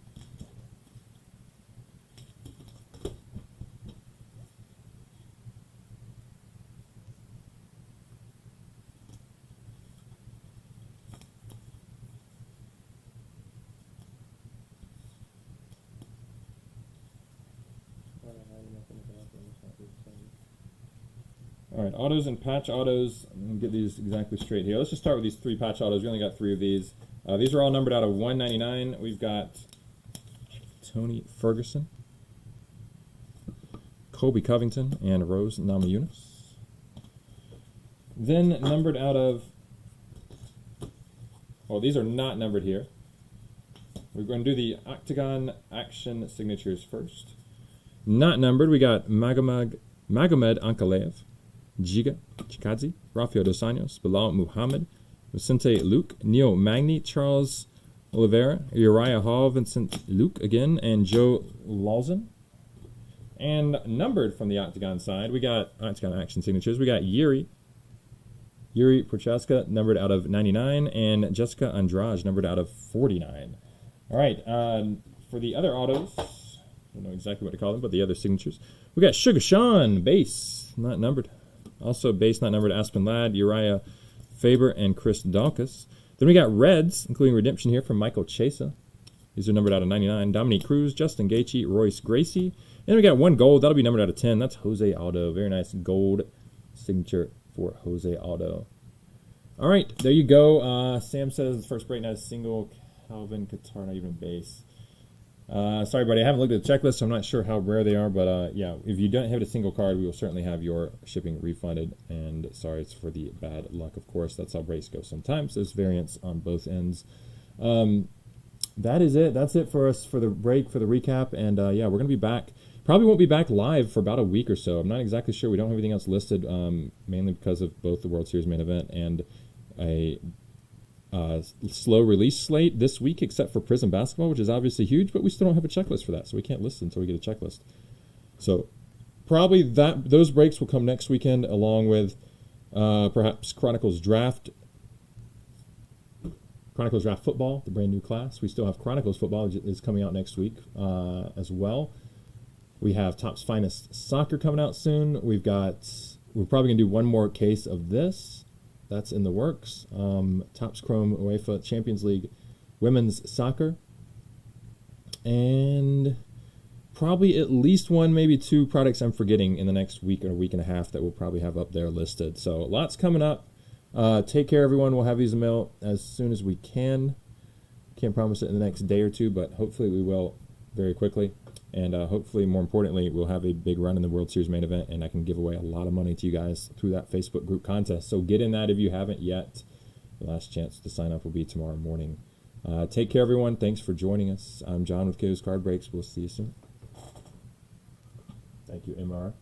All right, autos and patch autos. I'm going to get these exactly straight here. Let's just start with these 3 patch autos. We only got 3 of these. These are all numbered out of 199. We've got Tony Ferguson, Colby Covington, and Rose Namajunas. Then numbered out of, well, these are not numbered here. We're going to do the Octagon Action signatures first. Not numbered, we got Magomed Ankalaev, Giga Chikadze, Rafael Dos Anjos, Bilal Muhammad, Vicente Luke, Neil Magny, Charles Oliveira, Uriah Hall, Vincent Luke again, and Joe Lawson. And numbered from the Octagon side, we got Octagon Action signatures. We got Yuri Prochaska, numbered out of 99, and Jessica Andrade, numbered out of 49. All right, for the other autos, I don't know exactly what to call them, but the other signatures, we got Sugar Sean, base, not numbered. Also base, not numbered, Aspen Ladd, Uriah Faber, and Chris Dawkins. Then we got reds, including redemption here from Michael Chesa. These are numbered out of 99. Dominique Cruz, Justin Gaethje, Royce Gracie. And we got 1 gold. That'll be numbered out of 10. That's Jose Aldo. Very nice gold signature for Jose Aldo. All right, there you go. Sam says the first break now is single. Calvin Qatar, not even base. Sorry, buddy. I haven't looked at the checklist, so I'm not sure how rare they are. But, yeah, if you don't have a single card, we will certainly have your shipping refunded. And sorry, it's for the bad luck, of course. That's how breaks go sometimes. There's variance on both ends. That is it. That's it for us for the break, for the recap. And, yeah, we're going to be back. Probably won't be back live for about a week or so. I'm not exactly sure. We don't have everything else listed, mainly because of both the World Series main event and a slow release slate this week, except for Prizm Basketball, which is obviously huge, but we still don't have a checklist for that, so we can't list until we get a checklist. So probably those breaks will come next weekend, along with perhaps Chronicles Draft Football, the brand new class. We still have Chronicles Football, which is coming out next week as well. We have Topps Finest Soccer coming out soon. We're probably going to do one more case of this. That's in the works. Topps Chrome UEFA Champions League Women's Soccer. And probably at least 1, maybe 2 products I'm forgetting in the next week or a week and a half that we'll probably have up there listed. So lots coming up. Take care, everyone. We'll have these in the mail as soon as we can. Can't promise it in the next day or 2, but hopefully we will very quickly. And hopefully, more importantly, we'll have a big run in the World Series main event, and I can give away a lot of money to you guys through that Facebook group contest. So get in that if you haven't yet. The last chance to sign up will be tomorrow morning. Take care, everyone. Thanks for joining us. I'm John with KOs-cardbreaks. We'll see you soon. Thank you, MR.